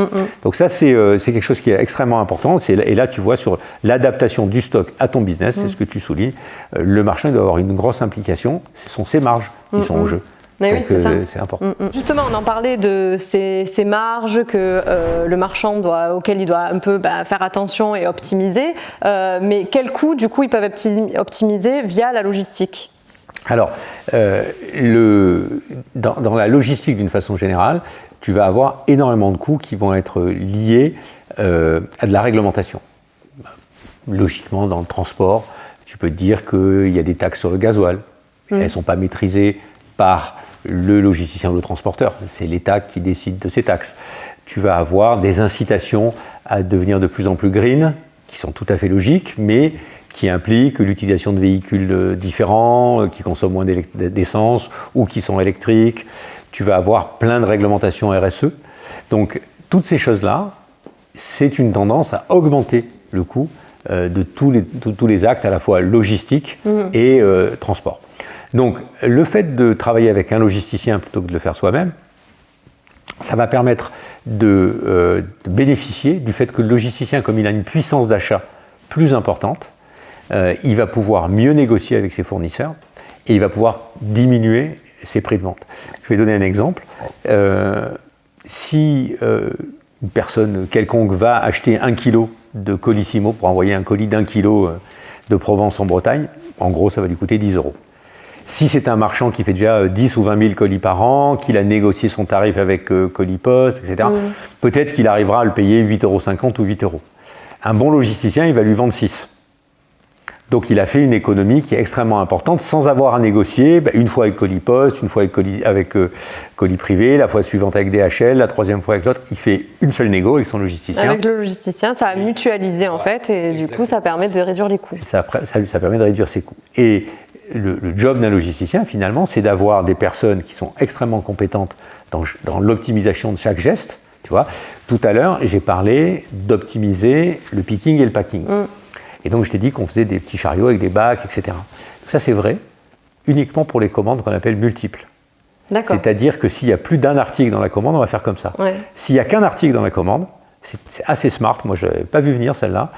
Donc ça c'est quelque chose qui est extrêmement important. Et là tu vois sur l'adaptation du stock à ton business, c'est ce que tu soulignes. Le marchand doit avoir une grosse implication. Ce sont ses marges qui sont en jeu. Mais donc oui, c'est important. Justement, on en parlait de ces marges que le marchand auxquelles il doit un peu faire attention et optimiser. Mais quels coûts, du coup, ils peuvent optimiser via la logistique? Alors, dans la logistique d'une façon générale, tu vas avoir énormément de coûts qui vont être liés à de la réglementation. Logiquement, dans le transport, tu peux te dire qu'il y a des taxes sur le gasoil. Elles ne sont pas maîtrisées par le logisticien ou le transporteur, c'est l'État qui décide de ces taxes. Tu vas avoir des incitations à devenir de plus en plus green, qui sont tout à fait logiques, mais qui impliquent l'utilisation de véhicules différents, qui consomment moins d'essence ou qui sont électriques. Tu vas avoir plein de réglementations RSE. Donc, toutes ces choses-là, c'est une tendance à augmenter le coût de tous les actes, à la fois logistiques et transport. Donc, le fait de travailler avec un logisticien plutôt que de le faire soi-même, ça va permettre de bénéficier du fait que le logisticien, comme il a une puissance d'achat plus importante, il va pouvoir mieux négocier avec ses fournisseurs et il va pouvoir diminuer ses prix de vente. Je vais donner un exemple. Si une personne quelconque va acheter 1 kilo de Colissimo pour envoyer un colis d'1 kilo de Provence en Bretagne, en gros, ça va lui coûter 10 €. Si c'est un marchand qui fait déjà 10 ou 20 000 colis par an, qu'il a négocié son tarif avec Colipost, etc., peut-être qu'il arrivera à le payer 8,50 € ou 8 €. Un bon logisticien, il va lui vendre 6. Donc il a fait une économie qui est extrêmement importante sans avoir à négocier, une fois avec Colipost, une fois avec Colis Privé, la fois suivante avec DHL, la troisième fois avec l'autre. Il fait une seule négo avec son logisticien. Avec le logisticien, ça a mutualisé en fait, et du coup ça permet de réduire les coûts. Ça permet de réduire ses coûts. Et le job d'un logisticien, finalement, c'est d'avoir des personnes qui sont extrêmement compétentes dans l'optimisation de chaque geste. Tu vois, tout à l'heure, j'ai parlé d'optimiser le picking et le packing. Et donc, je t'ai dit qu'on faisait des petits chariots avec des bacs, etc. Donc, ça, c'est vrai uniquement pour les commandes qu'on appelle multiples. D'accord. C'est-à-dire que s'il y a plus d'un article dans la commande, on va faire comme ça. Ouais. S'il n'y a qu'un article dans la commande, c'est assez smart. Moi, je n'avais pas vu venir celle-là.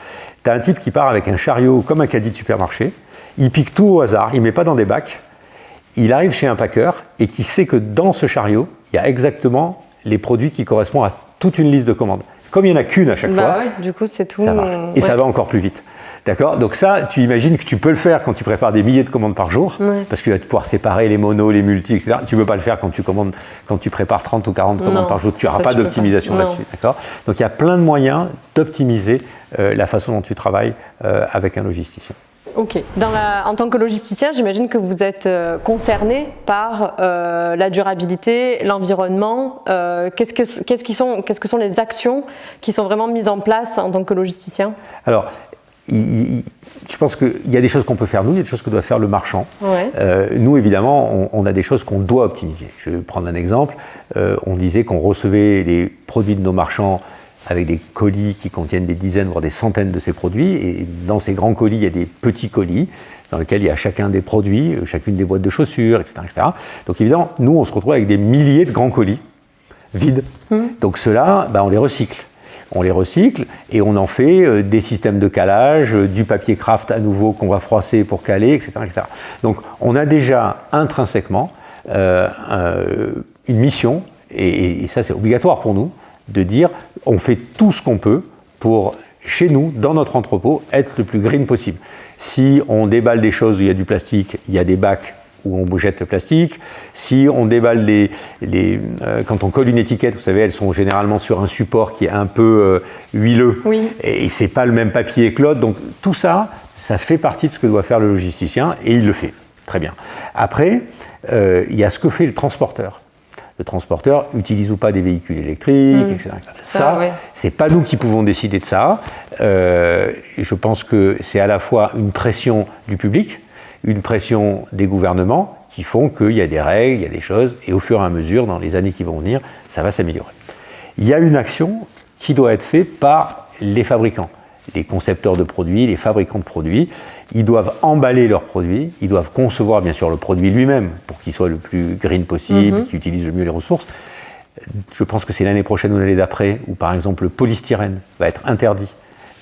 Tu as un type qui part avec un chariot comme un caddie de supermarché. Il pique tout au hasard, il ne met pas dans des bacs. Il arrive chez un packer et qui sait que dans ce chariot, il y a exactement les produits qui correspondent à toute une liste de commandes. Comme il n'y en a qu'une à chaque fois, ouais, du coup, c'est tout. Ça marche. Et ça va encore plus vite. D'accord. Donc ça, tu imagines que tu peux le faire quand tu prépares des milliers de commandes par jour, parce que tu vas pouvoir séparer les monos, les multis, etc. Tu ne peux pas le faire quand tu prépares 30 ou 40 commandes par jour. Tu n'auras pas d'optimisation là-dessus. D'accord. Donc il y a plein de moyens d'optimiser la façon dont tu travailles avec un logisticien. Ok. En tant que logisticien, j'imagine que vous êtes concerné par la durabilité, l'environnement. Qu'est-ce que sont les actions qui sont vraiment mises en place en tant que logisticien ? Alors, je pense qu'il y a des choses qu'on peut faire nous, il y a des choses que doit faire le marchand. Ouais. Nous, évidemment, on a des choses qu'on doit optimiser. Je vais prendre un exemple. On disait qu'on recevait les produits de nos marchands avec des colis qui contiennent des dizaines, voire des centaines de ces produits. Et dans ces grands colis, il y a des petits colis dans lesquels il y a chacun des produits, chacune des boîtes de chaussures, etc., etc. Donc évidemment, nous, on se retrouve avec des milliers de grands colis vides. Donc ceux-là, on les recycle. On les recycle et on en fait des systèmes de calage, du papier craft à nouveau qu'on va froisser pour caler, etc., etc. Donc on a déjà intrinsèquement une mission, et ça c'est obligatoire pour nous, de dire on fait tout ce qu'on peut pour, chez nous, dans notre entrepôt, être le plus green possible. Si on déballe des choses où il y a du plastique, il y a des bacs où on jette le plastique. Si on déballe quand on colle une étiquette, vous savez, elles sont généralement sur un support qui est un peu huileux, et c'est pas le même papier que l'autre. Donc tout ça, ça fait partie de ce que doit faire le logisticien, et il le fait. Très bien. Après, il y a ce que fait le transporteur. de transporteurs utilisent ou pas des véhicules électriques, etc. Ça, ouais. c'est pas nous qui pouvons décider de ça. Je pense que c'est à la fois une pression du public, une pression des gouvernements qui font qu'il y a des règles, il y a des choses, et au fur et à mesure, dans les années qui vont venir, ça va s'améliorer. Il y a une action qui doit être faite par les fabricants, les concepteurs de produits, les fabricants de produits. Ils doivent emballer leurs produits, ils doivent concevoir bien sûr le produit lui-même pour qu'il soit le plus green possible, qu'il utilise le mieux les ressources. Je pense que c'est l'année prochaine ou l'année d'après où par exemple le polystyrène va être interdit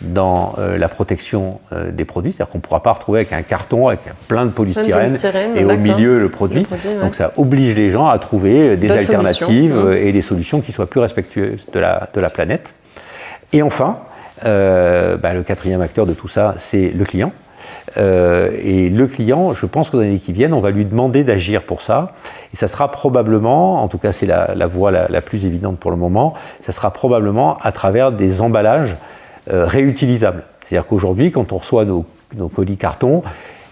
dans la protection des produits, c'est-à-dire qu'on ne pourra pas retrouver avec un carton avec plein de polystyrène et au milieu le produit. Ouais. Donc ça oblige les gens à trouver des alternatives et des solutions qui soient plus respectueuses de la planète. Et enfin, le quatrième acteur de tout ça, c'est le client. Et le client, je pense qu'aux années qui viennent, on va lui demander d'agir pour ça. Et ça sera probablement, en tout cas c'est la voie la plus évidente pour le moment, ça sera probablement à travers des emballages réutilisables. C'est-à-dire qu'aujourd'hui, quand on reçoit nos colis carton,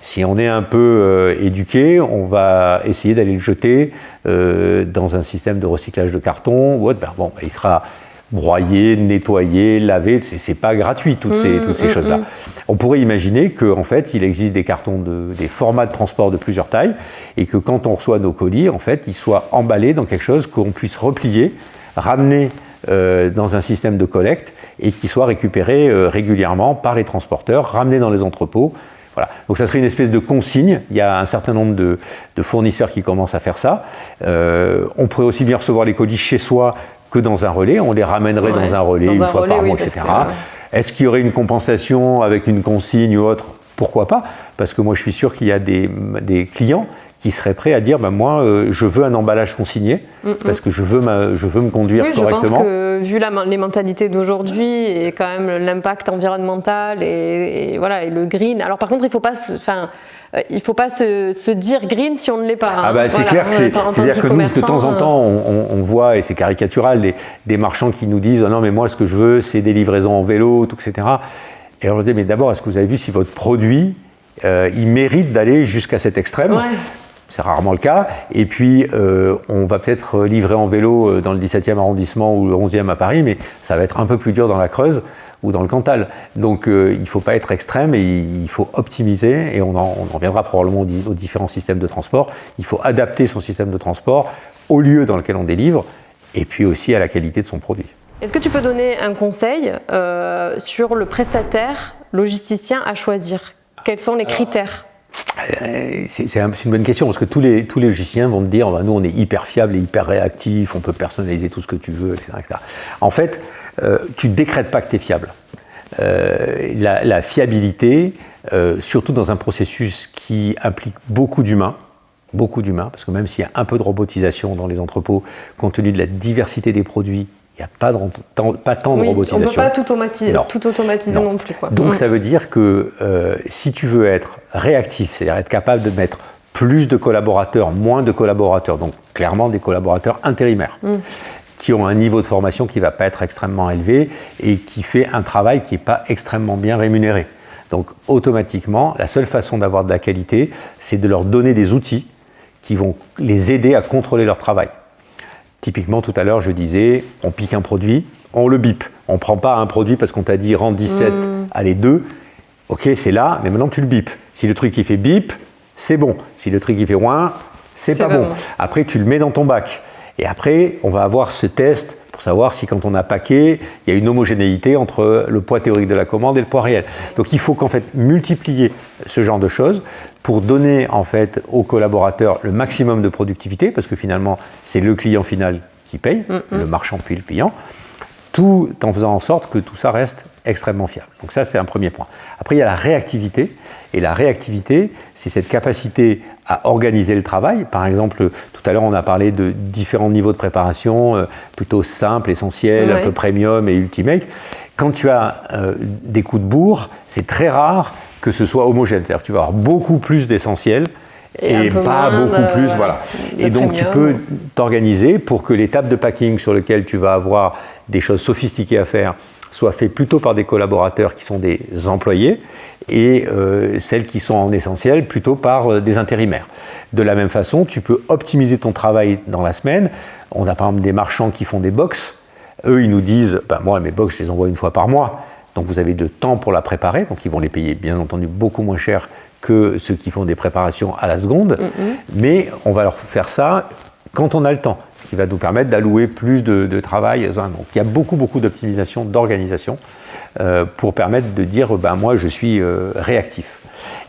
si on est un peu éduqué, on va essayer d'aller le jeter dans un système de recyclage de carton ou autre. Il sera broyé, nettoyé, lavé, c'est pas gratuit toutes ces choses-là. On pourrait imaginer qu'en fait, il existe des cartons, des formats de transport de plusieurs tailles, et que quand on reçoit nos colis, en fait, ils soient emballés dans quelque chose qu'on puisse replier, ramener dans un système de collecte, et qui soit récupéré régulièrement par les transporteurs, ramené dans les entrepôts. Voilà. Donc ça serait une espèce de consigne. Il y a un certain nombre de fournisseurs qui commencent à faire ça. On pourrait aussi bien recevoir les colis chez soi que dans un relais. On les ramènerait dans un relais une fois par mois, etc. Est-ce qu'il y aurait une compensation avec une consigne ou autre? Pourquoi pas? Parce que moi, je suis sûr qu'il y a des clients qui seraient prêts à dire moi, je veux un emballage consigné parce que je veux me conduire correctement. Je pense que vu les mentalités d'aujourd'hui et quand même l'impact environnemental et le green. Alors par contre, il ne faut pas se dire green si on ne l'est pas. C'est clair que c'est-à-dire que nous, de temps en temps, on voit, et c'est caricatural, des marchands qui nous disent non, mais moi, ce que je veux, c'est des livraisons en vélo, tout, etc. Et on leur dit, mais d'abord, est-ce que vous avez vu si votre produit, il mérite d'aller jusqu'à cet extrême? C'est rarement le cas. Et puis, on va peut-être livrer en vélo dans le 17e arrondissement ou le 11e à Paris, mais ça va être un peu plus dur dans la Creuse ou dans le Cantal. Donc, il ne faut pas être extrême et il faut optimiser. Et on en reviendra probablement aux différents systèmes de transport. Il faut adapter son système de transport au lieu dans lequel on délivre et puis aussi à la qualité de son produit. Est-ce que tu peux donner un conseil sur le prestataire logisticien à choisir? Quels sont les critères? C'est une bonne question parce que tous les logisticiens vont te dire nous on est hyper fiable et hyper réactif, on peut personnaliser tout ce que tu veux, etc. En fait, tu ne décrètes pas que tu es fiable. La fiabilité, surtout dans un processus qui implique beaucoup d'humains, parce que même s'il y a un peu de robotisation dans les entrepôts, compte tenu de la diversité des produits, il n'y a pas tant de robotisation. On ne peut pas tout automatiser non plus. Donc ça veut dire que si tu veux être réactif, c'est-à-dire être capable de mettre plus de collaborateurs, moins de collaborateurs, donc clairement des collaborateurs intérimaires, qui ont un niveau de formation qui ne va pas être extrêmement élevé et qui fait un travail qui n'est pas extrêmement bien rémunéré. Donc automatiquement, la seule façon d'avoir de la qualité, c'est de leur donner des outils qui vont les aider à contrôler leur travail. Typiquement, tout à l'heure, je disais, on pique un produit, on le bip. On ne prend pas un produit parce qu'on t'a dit rend 17, allez 2. Ok, c'est là, mais maintenant tu le bip. Si le truc il fait bip, c'est bon. Si le truc il fait ouin, c'est pas bon. Après, tu le mets dans ton bac. Et après, on va avoir ce test pour savoir si quand on a packé, il y a une homogénéité entre le poids théorique de la commande et le poids réel. Donc il faut qu'en fait multiplier ce genre de choses pour donner en fait aux collaborateurs le maximum de productivité, parce que finalement c'est le client final qui paye, le marchand puis le client, tout en faisant en sorte que tout ça reste extrêmement fiable. Donc ça c'est un premier point. Après il y a la réactivité, et la réactivité c'est cette capacité à organiser le travail. Par exemple, tout à l'heure on a parlé de différents niveaux de préparation, plutôt simple, essentiel, un peu premium et ultimate. Quand tu as des coups de bourre, c'est très rare que ce soit homogène. C'est-à-dire que tu vas avoir beaucoup plus d'essentiel et pas beaucoup plus. Voilà. Et donc tu peux t'organiser pour que l'étape de packing sur laquelle tu vas avoir des choses sophistiquées à faire soit fait plutôt par des collaborateurs qui sont des employés et celles qui sont en essentiel plutôt par des intérimaires. De la même façon, tu peux optimiser ton travail dans la semaine. On a par exemple des marchands qui font des box. Eux, ils nous disent, moi, mes box, je les envoie une fois par mois. Donc, vous avez de temps pour la préparer. Donc, ils vont les payer, bien entendu, beaucoup moins cher que ceux qui font des préparations à la seconde. Mais on va leur faire ça quand on a le temps, ce qui va nous permettre d'allouer plus de travail. Donc, il y a beaucoup d'optimisation, d'organisation pour permettre de dire, moi, je suis réactif.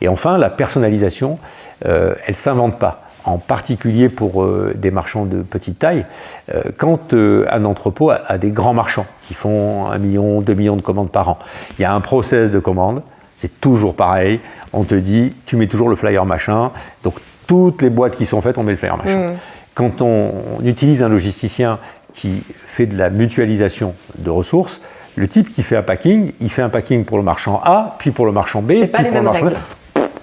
Et enfin, la personnalisation, elle ne s'invente pas. En particulier pour des marchands de petite taille, quand un entrepôt a des grands marchands qui font 1 million, 2 millions de commandes par an, il y a un process de commande, c'est toujours pareil, on te dit, tu mets toujours le flyer machin, donc toutes les boîtes qui sont faites, on met le flyer machin. Quand on utilise un logisticien qui fait de la mutualisation de ressources, le type qui fait un packing, il fait un packing pour le marchand A, puis pour le marchand B, puis pour le marchand B.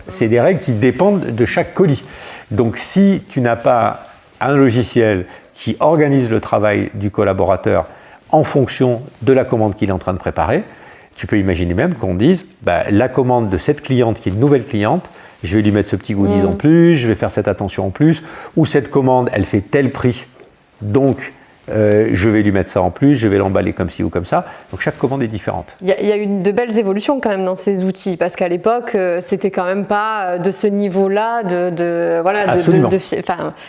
C'est des règles qui dépendent de chaque colis. Donc si tu n'as pas un logiciel qui organise le travail du collaborateur en fonction de la commande qu'il est en train de préparer, tu peux imaginer même qu'on dise la commande de cette cliente qui est une nouvelle cliente, je vais lui mettre ce petit goodies en plus, je vais faire cette attention en plus, ou cette commande elle fait tel prix, donc je vais lui mettre ça en plus, je vais l'emballer comme ci ou comme ça. Donc chaque commande est différente. Il y a eu de belles évolutions quand même dans ces outils, parce qu'à l'époque, c'était quand même pas de ce niveau-là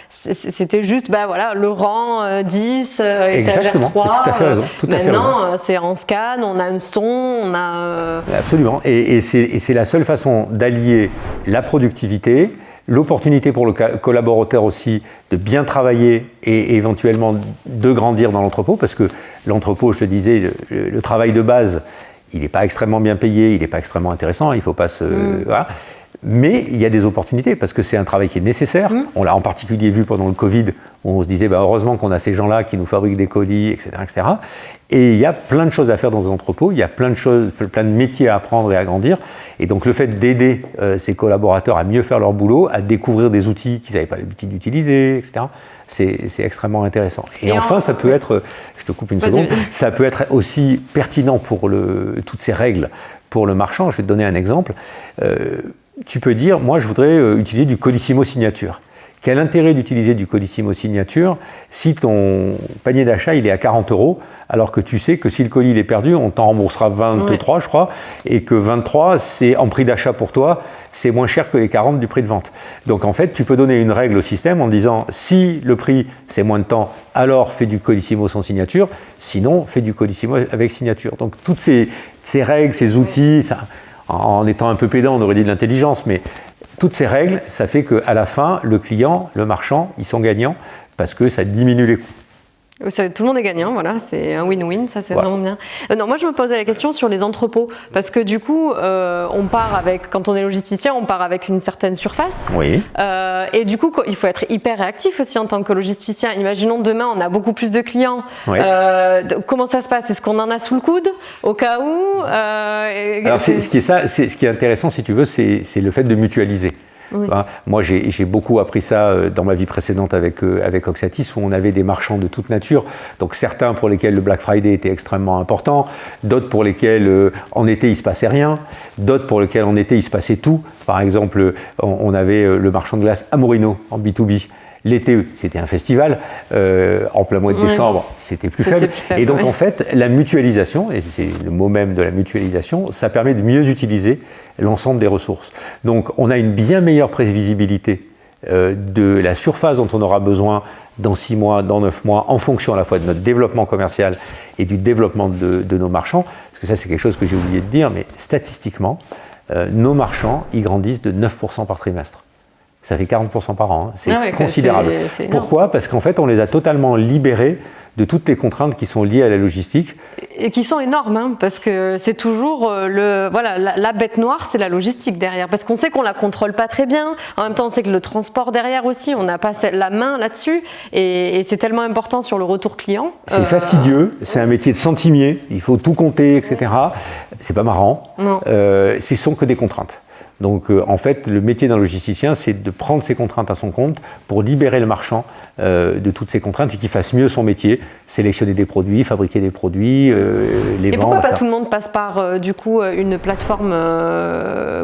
c'était juste le rang 10, étagère 3. Tout à fait raison. Maintenant, c'est en scan, on a un son, on a... Absolument. Et c'est la seule façon d'allier la productivité, l'opportunité pour le collaborateur aussi de bien travailler et éventuellement de grandir dans l'entrepôt, parce que l'entrepôt, je te disais, le travail de base, il n'est pas extrêmement bien payé, il n'est pas extrêmement intéressant, il ne faut pas se... Voilà. Mais il y a des opportunités parce que c'est un travail qui est nécessaire. On l'a en particulier vu pendant le Covid, où on se disait heureusement qu'on a ces gens-là qui nous fabriquent des colis, etc., etc. Et il y a plein de choses à faire dans un entrepôt, il y a plein de métiers à apprendre et à grandir. Et donc le fait d'aider ces collaborateurs à mieux faire leur boulot, à découvrir des outils qu'ils n'avaient pas l'habitude d'utiliser, etc., c'est extrêmement intéressant. Et enfin, ça peut être, je te coupe une seconde, ça peut être aussi pertinent pour toutes ces règles pour le marchand. Je vais te donner un exemple. Tu peux dire, moi je voudrais utiliser du Colissimo Signature. Quel intérêt d'utiliser du Colissimo Signature si ton panier d'achat il est à 40 €, alors que tu sais que si le colis il est perdu, on t'en remboursera 23, je crois, et que 23, c'est en prix d'achat pour toi, c'est moins cher que les 40 du prix de vente. Donc en fait, tu peux donner une règle au système en disant, si le prix c'est moins de temps, alors fais du Colissimo sans signature, sinon fais du Colissimo avec signature. Donc toutes ces règles, ces outils, ça, en étant un peu pédant, on aurait dit de l'intelligence, mais toutes ces règles, ça fait qu'à la fin, le client, le marchand, ils sont gagnants parce que ça diminue les coûts. Tout le monde est gagnant, voilà, c'est un win-win, ça c'est vraiment bien. Non, moi je me posais la question sur les entrepôts, parce que du coup, on part avec, quand on est logisticien, on part avec une certaine surface. Oui. Et du coup, il faut être hyper réactif aussi en tant que logisticien. Imaginons demain, on a beaucoup plus de clients. Oui. Comment ça se passe? Est-ce qu'on en a sous le coude au cas où Alors, ce qui est intéressant, si tu veux, c'est le fait de mutualiser. Oui. Moi, j'ai beaucoup appris ça dans ma vie précédente avec Oxatis, où on avait des marchands de toute nature. Donc certains pour lesquels le Black Friday était extrêmement important, d'autres pour lesquels en été il ne se passait rien, d'autres pour lesquels en été il se passait tout. Par exemple, on avait le marchand de glace Amorino en B2B. L'été, c'était un festival. En plein mois de décembre, c'était plus faible. Et donc, en fait, la mutualisation, et c'est le mot même de la mutualisation, ça permet de mieux utiliser l'ensemble des ressources. Donc, on a une bien meilleure prévisibilité de la surface dont on aura besoin dans 6 mois, dans 9 mois, en fonction à la fois de notre développement commercial et du développement de nos marchands. Parce que ça, c'est quelque chose que j'ai oublié de dire, mais statistiquement, nos marchands, ils grandissent de 9% par trimestre. Ça fait 40% par an, hein. C'est considérable. Pourquoi? Parce qu'en fait, on les a totalement libérés de toutes les contraintes qui sont liées à la logistique. Et qui sont énormes, hein, parce que c'est toujours la bête noire, c'est la logistique derrière. Parce qu'on sait qu'on la contrôle pas très bien. En même temps, on sait que le transport derrière aussi, on n'a pas la main là-dessus. Et c'est tellement important sur le retour client. C'est fastidieux, c'est un métier de centimier, il faut tout compter, etc. C'est pas marrant. Ce sont que des contraintes. Donc en fait, le métier d'un logisticien, c'est de prendre ses contraintes à son compte pour libérer le marchand de toutes ces contraintes et qu'il fasse mieux son métier, sélectionner des produits, fabriquer des produits, les vendre. Et pourquoi pas tout le monde passe par du coup une plateforme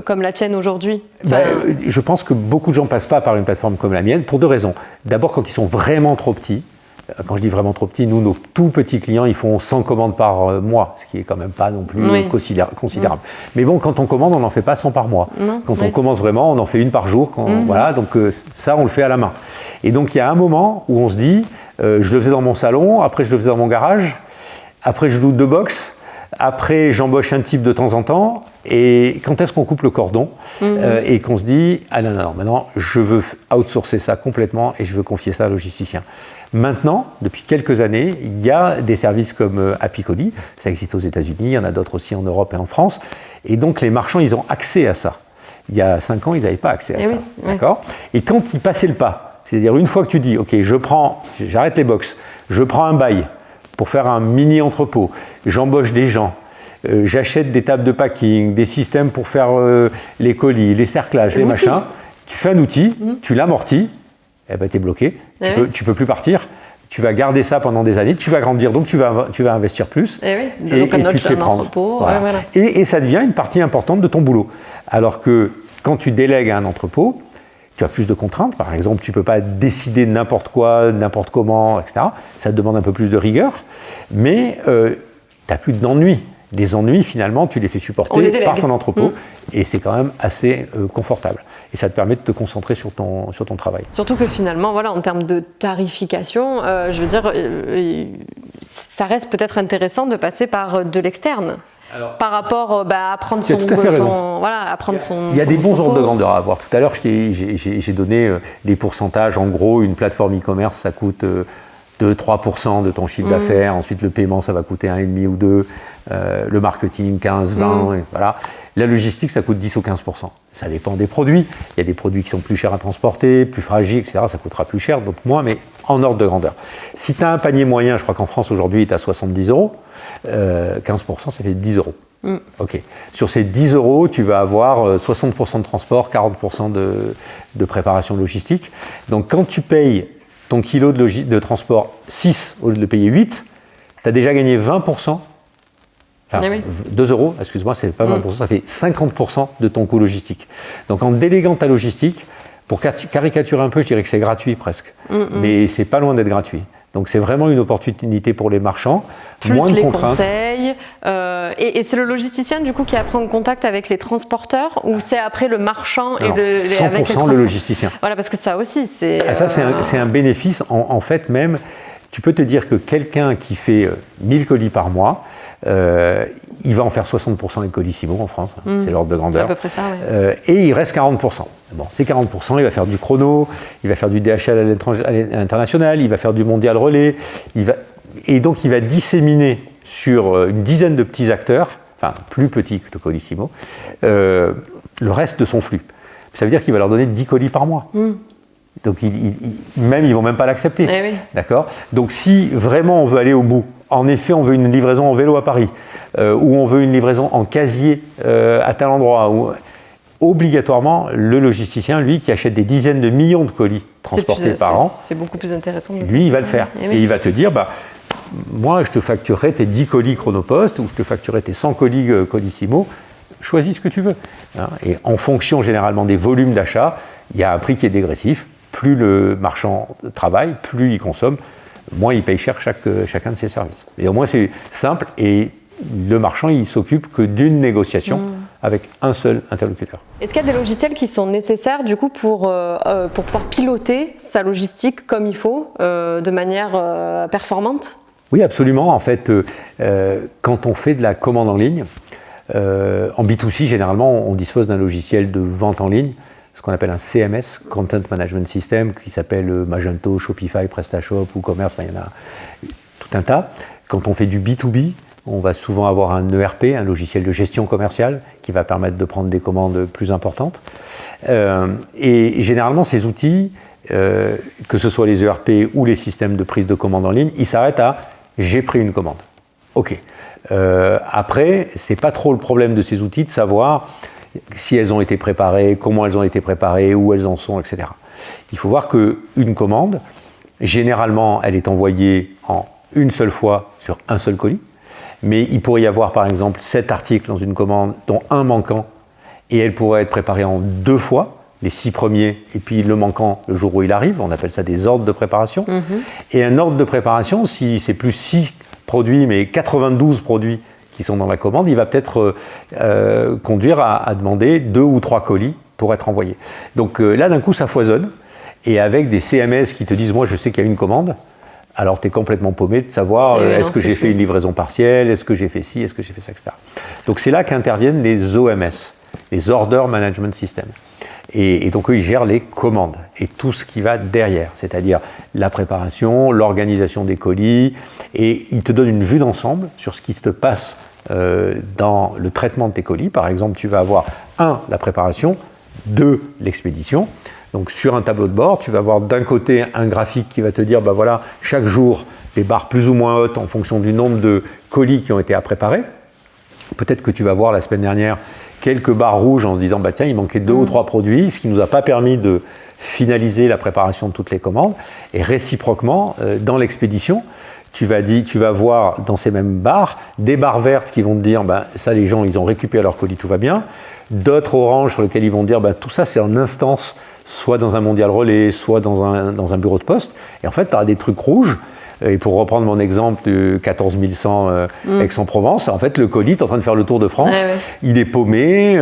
comme la tienne aujourd'hui? Je pense que beaucoup de gens ne passent pas par une plateforme comme la mienne pour deux raisons. D'abord, quand ils sont vraiment trop petits. Quand je dis vraiment trop petits, nous, nos tout petits clients, ils font 100 commandes par mois, ce qui est quand même pas non plus considérable. Mais bon, quand on commande, on n'en fait pas 100 par mois. Quand on commence vraiment, on en fait une par jour. Voilà, donc ça, on le fait à la main. Et donc, il y a un moment où on se dit, je le faisais dans mon salon, après je le faisais dans mon garage, après je loue 2 box, après j'embauche un type de temps en temps, et quand est-ce qu'on coupe le cordon et qu'on se dit, ah non, maintenant, je veux outsourcer ça complètement et je veux confier ça à un logisticien. Maintenant, depuis quelques années, il y a des services comme Apicoli, ça existe aux États-Unis, il y en a d'autres aussi en Europe et en France, et donc les marchands, ils ont accès à ça. Il y a 5 ans, ils n'avaient pas accès à ça. D'accord ? Et quand ils passaient le pas, c'est-à-dire une fois que tu dis, ok, j'arrête les box, je prends un bail pour faire un mini entrepôt, j'embauche des gens, j'achète des tables de packing, des systèmes pour faire les colis, les cerclages, les machins, tu fais un outil, tu l'amortis, eh ben, tu es bloqué, tu peux plus partir, tu vas garder ça pendant des années, tu vas grandir, donc tu vas investir plus. Donc tu te fais prendre. Entrepôt. Voilà. Et ça devient une partie importante de ton boulot. Alors que quand tu délègues à un entrepôt, tu as plus de contraintes. Par exemple, tu ne peux pas décider n'importe quoi, n'importe comment, etc. Ça te demande un peu plus de rigueur, mais tu n'as plus d'ennuis. Les ennuis, finalement, tu les fais supporter par ton entrepôt et c'est quand même assez confortable. Et ça te permet de te concentrer sur ton travail. Surtout que finalement, voilà, en termes de tarification, je veux dire, ça reste peut-être intéressant de passer par de l'externe. Par rapport à prendre son Il y a des bons ordres de grandeur à avoir. Tout à l'heure, j'ai donné des pourcentages. En gros, une plateforme e-commerce, ça coûte 2-3% de ton chiffre d'affaires. Ensuite, le paiement, ça va coûter 1,5 ou 2. Le marketing, 15, 20. Et voilà. La logistique, ça coûte 10 ou 15%. Ça dépend des produits. Il y a des produits qui sont plus chers à transporter, plus fragiles, etc. Ça coûtera plus cher, donc moins, mais en ordre de grandeur. Si tu as un panier moyen, je crois qu'en France, aujourd'hui, il est à 70 €. 15%, ça fait 10 €. Ok. Sur ces 10 €, tu vas avoir 60% de transport, 40% de préparation logistique. Donc, quand tu payes ton kilo de transport 6 au lieu de le payer 8, tu as déjà gagné 20%. Enfin, 2 €, excuse-moi, c'est pas 20%, ça fait 50% de ton coût logistique. Donc en déléguant ta logistique, pour caricaturer un peu, je dirais que c'est gratuit presque. Mais c'est pas loin d'être gratuit. Donc c'est vraiment une opportunité pour les marchands. Plus moins de les contraintes. conseils. Et c'est le logisticien du coup qui prend contact avec les transporteurs ou c'est après le marchand et 100% avec le logisticien. Voilà, parce que ça aussi c'est. Ça c'est un bénéfice. En fait même, tu peux te dire que quelqu'un qui fait 1000 colis par mois, il va en faire 60% avec Colissimo en France, c'est l'ordre de grandeur. C'est à peu près ça, et il reste 40%. Bon, ces 40%, il va faire du chrono, il va faire du DHL à l'international, il va faire du mondial relais, et donc il va disséminer sur une dizaine de petits acteurs, enfin plus petits que Colissimo, le reste de son flux. Ça veut dire qu'il va leur donner 10 colis par mois. Donc ils vont même pas l'accepter. D'accord ? Donc si vraiment on veut aller au bout, en effet on veut une livraison en vélo à Paris, ou on veut une livraison en casier à tel endroit, obligatoirement le logisticien, lui qui achète des dizaines de millions de colis transportés par an, c'est beaucoup plus intéressant. Lui il va le faire. Et il va te dire, moi je te facturerai tes 10 colis Chronopost, ou je te facturerai tes 100 colis Colissimo, choisis ce que tu veux. Et en fonction généralement des volumes d'achat, il y a un prix qui est dégressif. Plus le marchand travaille, plus il consomme, moins il paye cher chacun de ses services. Et au moins c'est simple et le marchand il s'occupe que d'une négociation avec un seul interlocuteur. Est-ce qu'il y a des logiciels qui sont nécessaires du coup pour pouvoir piloter sa logistique comme il faut, de manière performante ? Oui, absolument. En fait, quand on fait de la commande en ligne, en B2C généralement on dispose d'un logiciel de vente en ligne, ce qu'on appelle un CMS, Content Management System, qui s'appelle Magento, Shopify, PrestaShop, WooCommerce, il y en a tout un tas. Quand on fait du B2B, on va souvent avoir un ERP, un logiciel de gestion commerciale, qui va permettre de prendre des commandes plus importantes. Et généralement, ces outils, que ce soit les ERP ou les systèmes de prise de commande en ligne, ils s'arrêtent à « j'ai pris une commande ». OK. Après, c'est pas trop le problème de ces outils de savoir si elles ont été préparées, comment elles ont été préparées, où elles en sont, etc. Il faut voir qu'une commande, généralement, elle est envoyée en une seule fois sur un seul colis, mais il pourrait y avoir par exemple 7 articles dans une commande, dont un manquant, et elle pourrait être préparée en 2 fois, les 6 premiers, et puis le manquant le jour où il arrive, on appelle ça des ordres de préparation. Et un ordre de préparation, si c'est plus 6 produits, mais 92 produits qui sont dans la commande, il va peut-être conduire à demander 2 ou 3 colis pour être envoyés. Donc là, d'un coup, ça foisonne, et avec des CMS qui te disent, moi je sais qu'il y a une commande, alors tu es complètement paumé de savoir est-ce que j'ai fait une livraison partielle, est-ce que j'ai fait ci, est-ce que j'ai fait ça, etc. Donc c'est là qu'interviennent les OMS, les Order Management System. Et donc eux, ils gèrent les commandes et tout ce qui va derrière, c'est-à-dire la préparation, l'organisation des colis, et ils te donnent une vue d'ensemble sur ce qui se passe dans le traitement de tes colis. Par exemple, tu vas avoir 1, la préparation, 2, l'expédition. Donc sur un tableau de bord, tu vas avoir d'un côté un graphique qui va te dire, ben voilà, chaque jour, des barres plus ou moins hautes en fonction du nombre de colis qui ont été à préparer. Peut-être que tu vas voir la semaine dernière quelques barres rouges en se disant, bah tiens, il manquait 2 ou 3 produits, ce qui ne nous a pas permis de finaliser la préparation de toutes les commandes. Et réciproquement, dans l'expédition, tu vas voir dans ces mêmes barres des barres vertes qui vont te dire, bah, ça les gens, ils ont récupéré leur colis, tout va bien. D'autres oranges sur lesquels ils vont te dire, bah, tout ça c'est en instance, soit dans un mondial relais, soit dans un bureau de poste. Et en fait, tu as des trucs rouges. Et pour reprendre mon exemple de 14 100 Aix-en-Provence, en fait, le colis est en train de faire le tour de France. Il est paumé,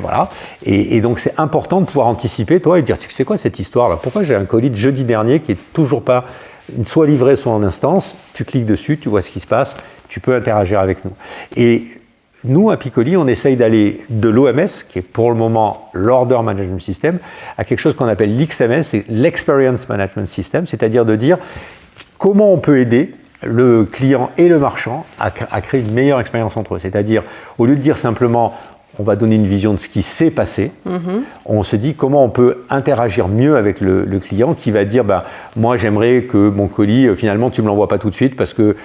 voilà. Et donc, c'est important de pouvoir anticiper, toi, et dire, tu sais quoi cette histoire-là? Pourquoi j'ai un colis de jeudi dernier qui est toujours pas soit livré, soit en instance? Tu cliques dessus, tu vois ce qui se passe, tu peux interagir avec nous. Et nous, à Piccoli, on essaye d'aller de l'OMS, qui est pour le moment l'Order Management System, à quelque chose qu'on appelle l'XMS, c'est l'Experience Management System, c'est-à-dire de dire comment on peut aider le client et le marchand à créer une meilleure expérience entre eux. C'est-à-dire, au lieu de dire simplement on va donner une vision de ce qui s'est passé, on se dit comment on peut interagir mieux avec le client qui va dire bah, moi j'aimerais que mon colis, finalement tu ne me l'envoies pas tout de suite parce que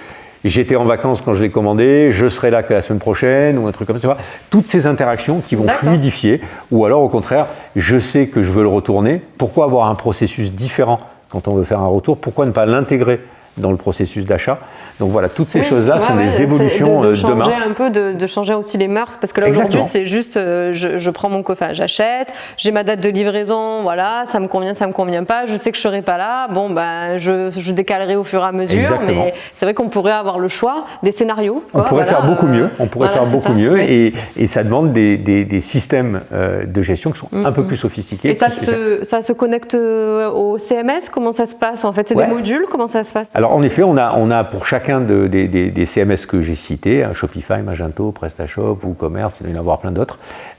j'étais en vacances quand je l'ai commandé, je serai là que la semaine prochaine, ou un truc comme ça. Tu vois, toutes ces interactions qui vont fluidifier, ou alors au contraire, je sais que je veux le retourner. Pourquoi avoir un processus différent quand on veut faire un retour? Pourquoi ne pas l'intégrer dans le processus d'achat? Donc voilà, toutes ces choses-là sont des évolutions de changer demain. Un peu, de changer aussi les mœurs, parce que là aujourd'hui c'est juste, je prends mon coffre, j'achète, j'ai ma date de livraison, voilà, ça me convient pas, je sais que je serai pas là, bon ben je décalerai au fur et à mesure. Exactement. Mais c'est vrai qu'on pourrait avoir le choix des scénarios. On pourrait faire beaucoup mieux, et ça demande des systèmes de gestion qui sont un peu plus sophistiqués. Et ça se connecte au CMS? Comment ça se passe en fait? C'est des modules? Comment ça se passe? Alors en effet, on a pour chacun des CMS que j'ai cités, Shopify, Magento, PrestaShop, WooCommerce, il doit y en avoir plein d'autres,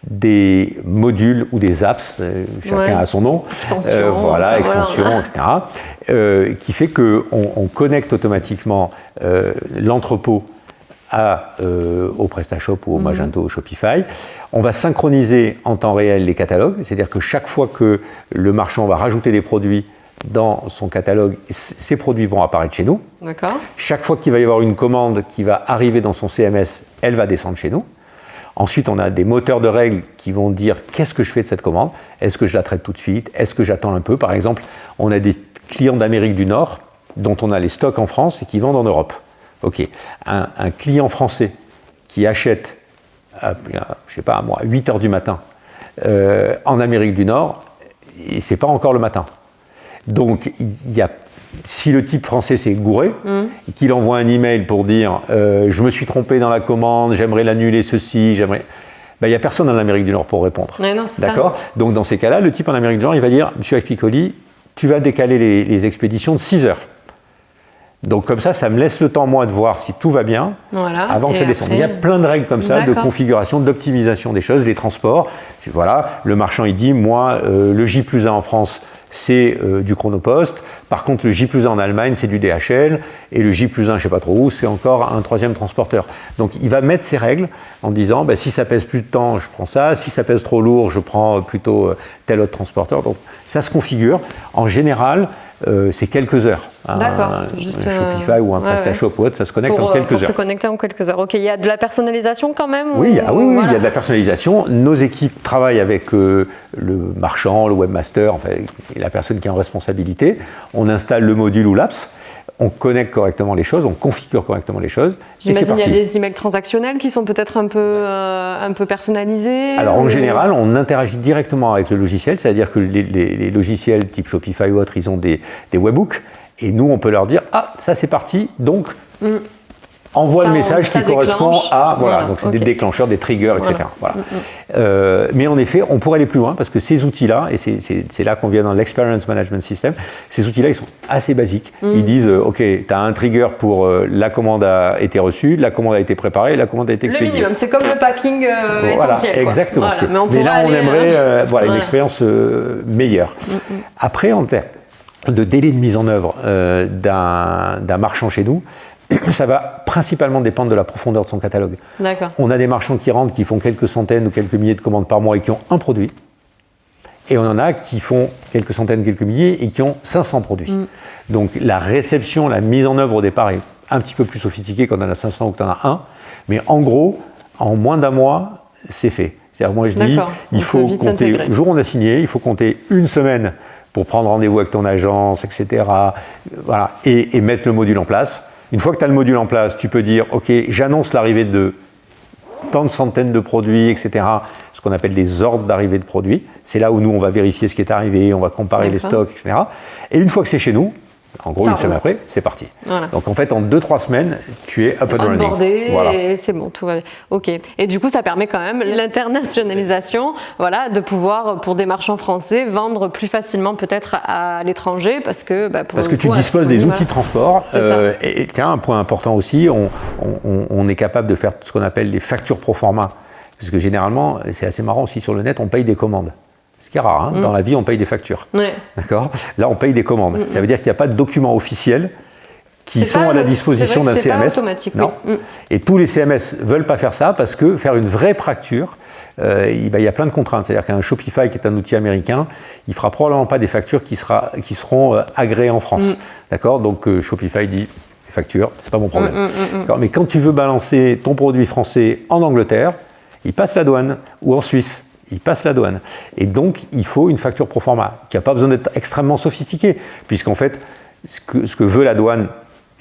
des modules ou des apps, chacun a son nom, extension, etc., qui fait qu'on connecte automatiquement l'entrepôt au PrestaShop ou au Magento ou au Shopify. On va synchroniser en temps réel les catalogues, c'est-à-dire que chaque fois que le marchand va rajouter des produits dans son catalogue, ces produits vont apparaître chez nous. D'accord. Chaque fois qu'il va y avoir une commande qui va arriver dans son CMS, elle va descendre chez nous. Ensuite, on a des moteurs de règles qui vont dire qu'est-ce que je fais de cette commande? Est-ce que je la traite tout de suite? Est-ce que j'attends un peu? Par exemple, on a des clients d'Amérique du Nord dont on a les stocks en France et qui vendent en Europe. Ok. Un client français qui achète, à 8 h du matin en Amérique du Nord, et c'est pas encore le matin. Donc, si le type français s'est gouré, et qu'il envoie un email pour dire je me suis trompé dans la commande, j'aimerais l'annuler ceci, il n'y a personne en Amérique du Nord pour répondre. D'accord ? Donc, dans ces cas-là, le type en Amérique du Nord, il va dire monsieur Piccoli, tu vas décaler les expéditions de 6 heures. Donc, comme ça me laisse le temps, moi, de voir si tout va bien avant que ça descende. Il y a plein de règles comme ça, de configuration, d'optimisation des choses, les transports. Voilà, le marchand, il dit moi, le J+1 en France, c'est du Chronopost. Par contre, le J+1 en Allemagne, c'est du DHL. Et le J+1, je ne sais pas trop où, c'est encore un troisième transporteur. Donc, il va mettre ses règles en disant, si ça pèse plus de temps, je prends ça. Si ça pèse trop lourd, je prends plutôt tel autre transporteur. Donc, ça se configure. En général, c'est quelques heures. D'accord. Un Shopify ou un PrestaShop ou autre, ça se connecte en quelques heures. Pour se connecter en quelques heures. Ok, il y a de la personnalisation quand même? Oui, oui, il y a de la personnalisation. Nos équipes travaillent avec le marchand, le webmaster, enfin, la personne qui est en responsabilité. On installe le module ou l'apps. On connecte correctement les choses, on configure correctement les choses. J'imagine qu'il y a des emails transactionnels qui sont peut-être un peu personnalisés. Alors en général, on interagit directement avec le logiciel, c'est-à-dire que les logiciels type Shopify ou autres, ils ont des webhooks, et nous on peut leur dire ah ça c'est parti, donc envoie le message qui correspond à voilà, donc c'est des déclencheurs, des triggers, etc. Voilà. Mais en effet, on pourrait aller plus loin parce que ces outils-là, et c'est là qu'on vient dans l'experience management system, ces outils-là, ils sont assez basiques. Ils disent, OK, tu as un trigger pour la commande a été reçue, la commande a été préparée, la commande a été expédiée. Le minimum, c'est comme le packing essentiel. Voilà, exactement. Voilà, mais là, on aimerait une expérience meilleure. Après, en termes de délai de mise en œuvre d'un marchand chez nous, ça va principalement dépendre de la profondeur de son catalogue. On a des marchands qui rentrent, qui font quelques centaines ou quelques milliers de commandes par mois et qui ont un produit. Et on en a qui font quelques centaines, quelques milliers et qui ont 500 produits. Donc la réception, la mise en œuvre au départ est un petit peu plus sophistiquée quand on en a 500 ou que tu en as un. Mais en gros, en moins d'un mois, c'est fait. C'est-à-dire, moi je dis, il faut compter, le jour où on a signé, il faut compter une semaine pour prendre rendez-vous avec ton agence, etc. Voilà, et mettre le module en place. Une fois que tu as le module en place, tu peux dire, OK, j'annonce l'arrivée de tant de centaines de produits, etc., ce qu'on appelle des ordres d'arrivée de produits. C'est là où nous, on va vérifier ce qui est arrivé, on va comparer les stocks, etc. Et une fois que c'est chez nous, en gros, une semaine après, c'est parti. Voilà. Donc en fait, en 2-3 semaines, tu es up and running. Voilà. Et c'est bon, tout va bien. OK. Et du coup, ça permet quand même l'internationalisation, voilà, de pouvoir, pour des marchands français, vendre plus facilement peut-être à l'étranger parce que... parce que tu disposes des outils de transport. Et un point important aussi, on est capable de faire ce qu'on appelle les factures pro forma. Parce que généralement, c'est assez marrant aussi sur le net, on paye des commandes. Ce qui est rare, hein. Dans la vie, on paye des factures. D'accord ? Là, on paye des commandes. Ça veut dire qu'il n'y a pas de documents officiels qui sont à la disposition d'un CMS. C'est pas automatique, non. Et tous les CMS ne veulent pas faire ça parce que faire une vraie facture, il y a plein de contraintes. C'est-à-dire qu'un Shopify, qui est un outil américain, il ne fera probablement pas des factures qui seront agréées en France. D'accord ? Donc, Shopify dit les factures, ce n'est pas mon problème. Mais quand tu veux balancer ton produit français en Angleterre, il passe la douane, ou en Suisse. Il passe la douane. Et donc, il faut une facture pro forma, qui n'a pas besoin d'être extrêmement sophistiquée, puisqu'en fait, ce que veut la douane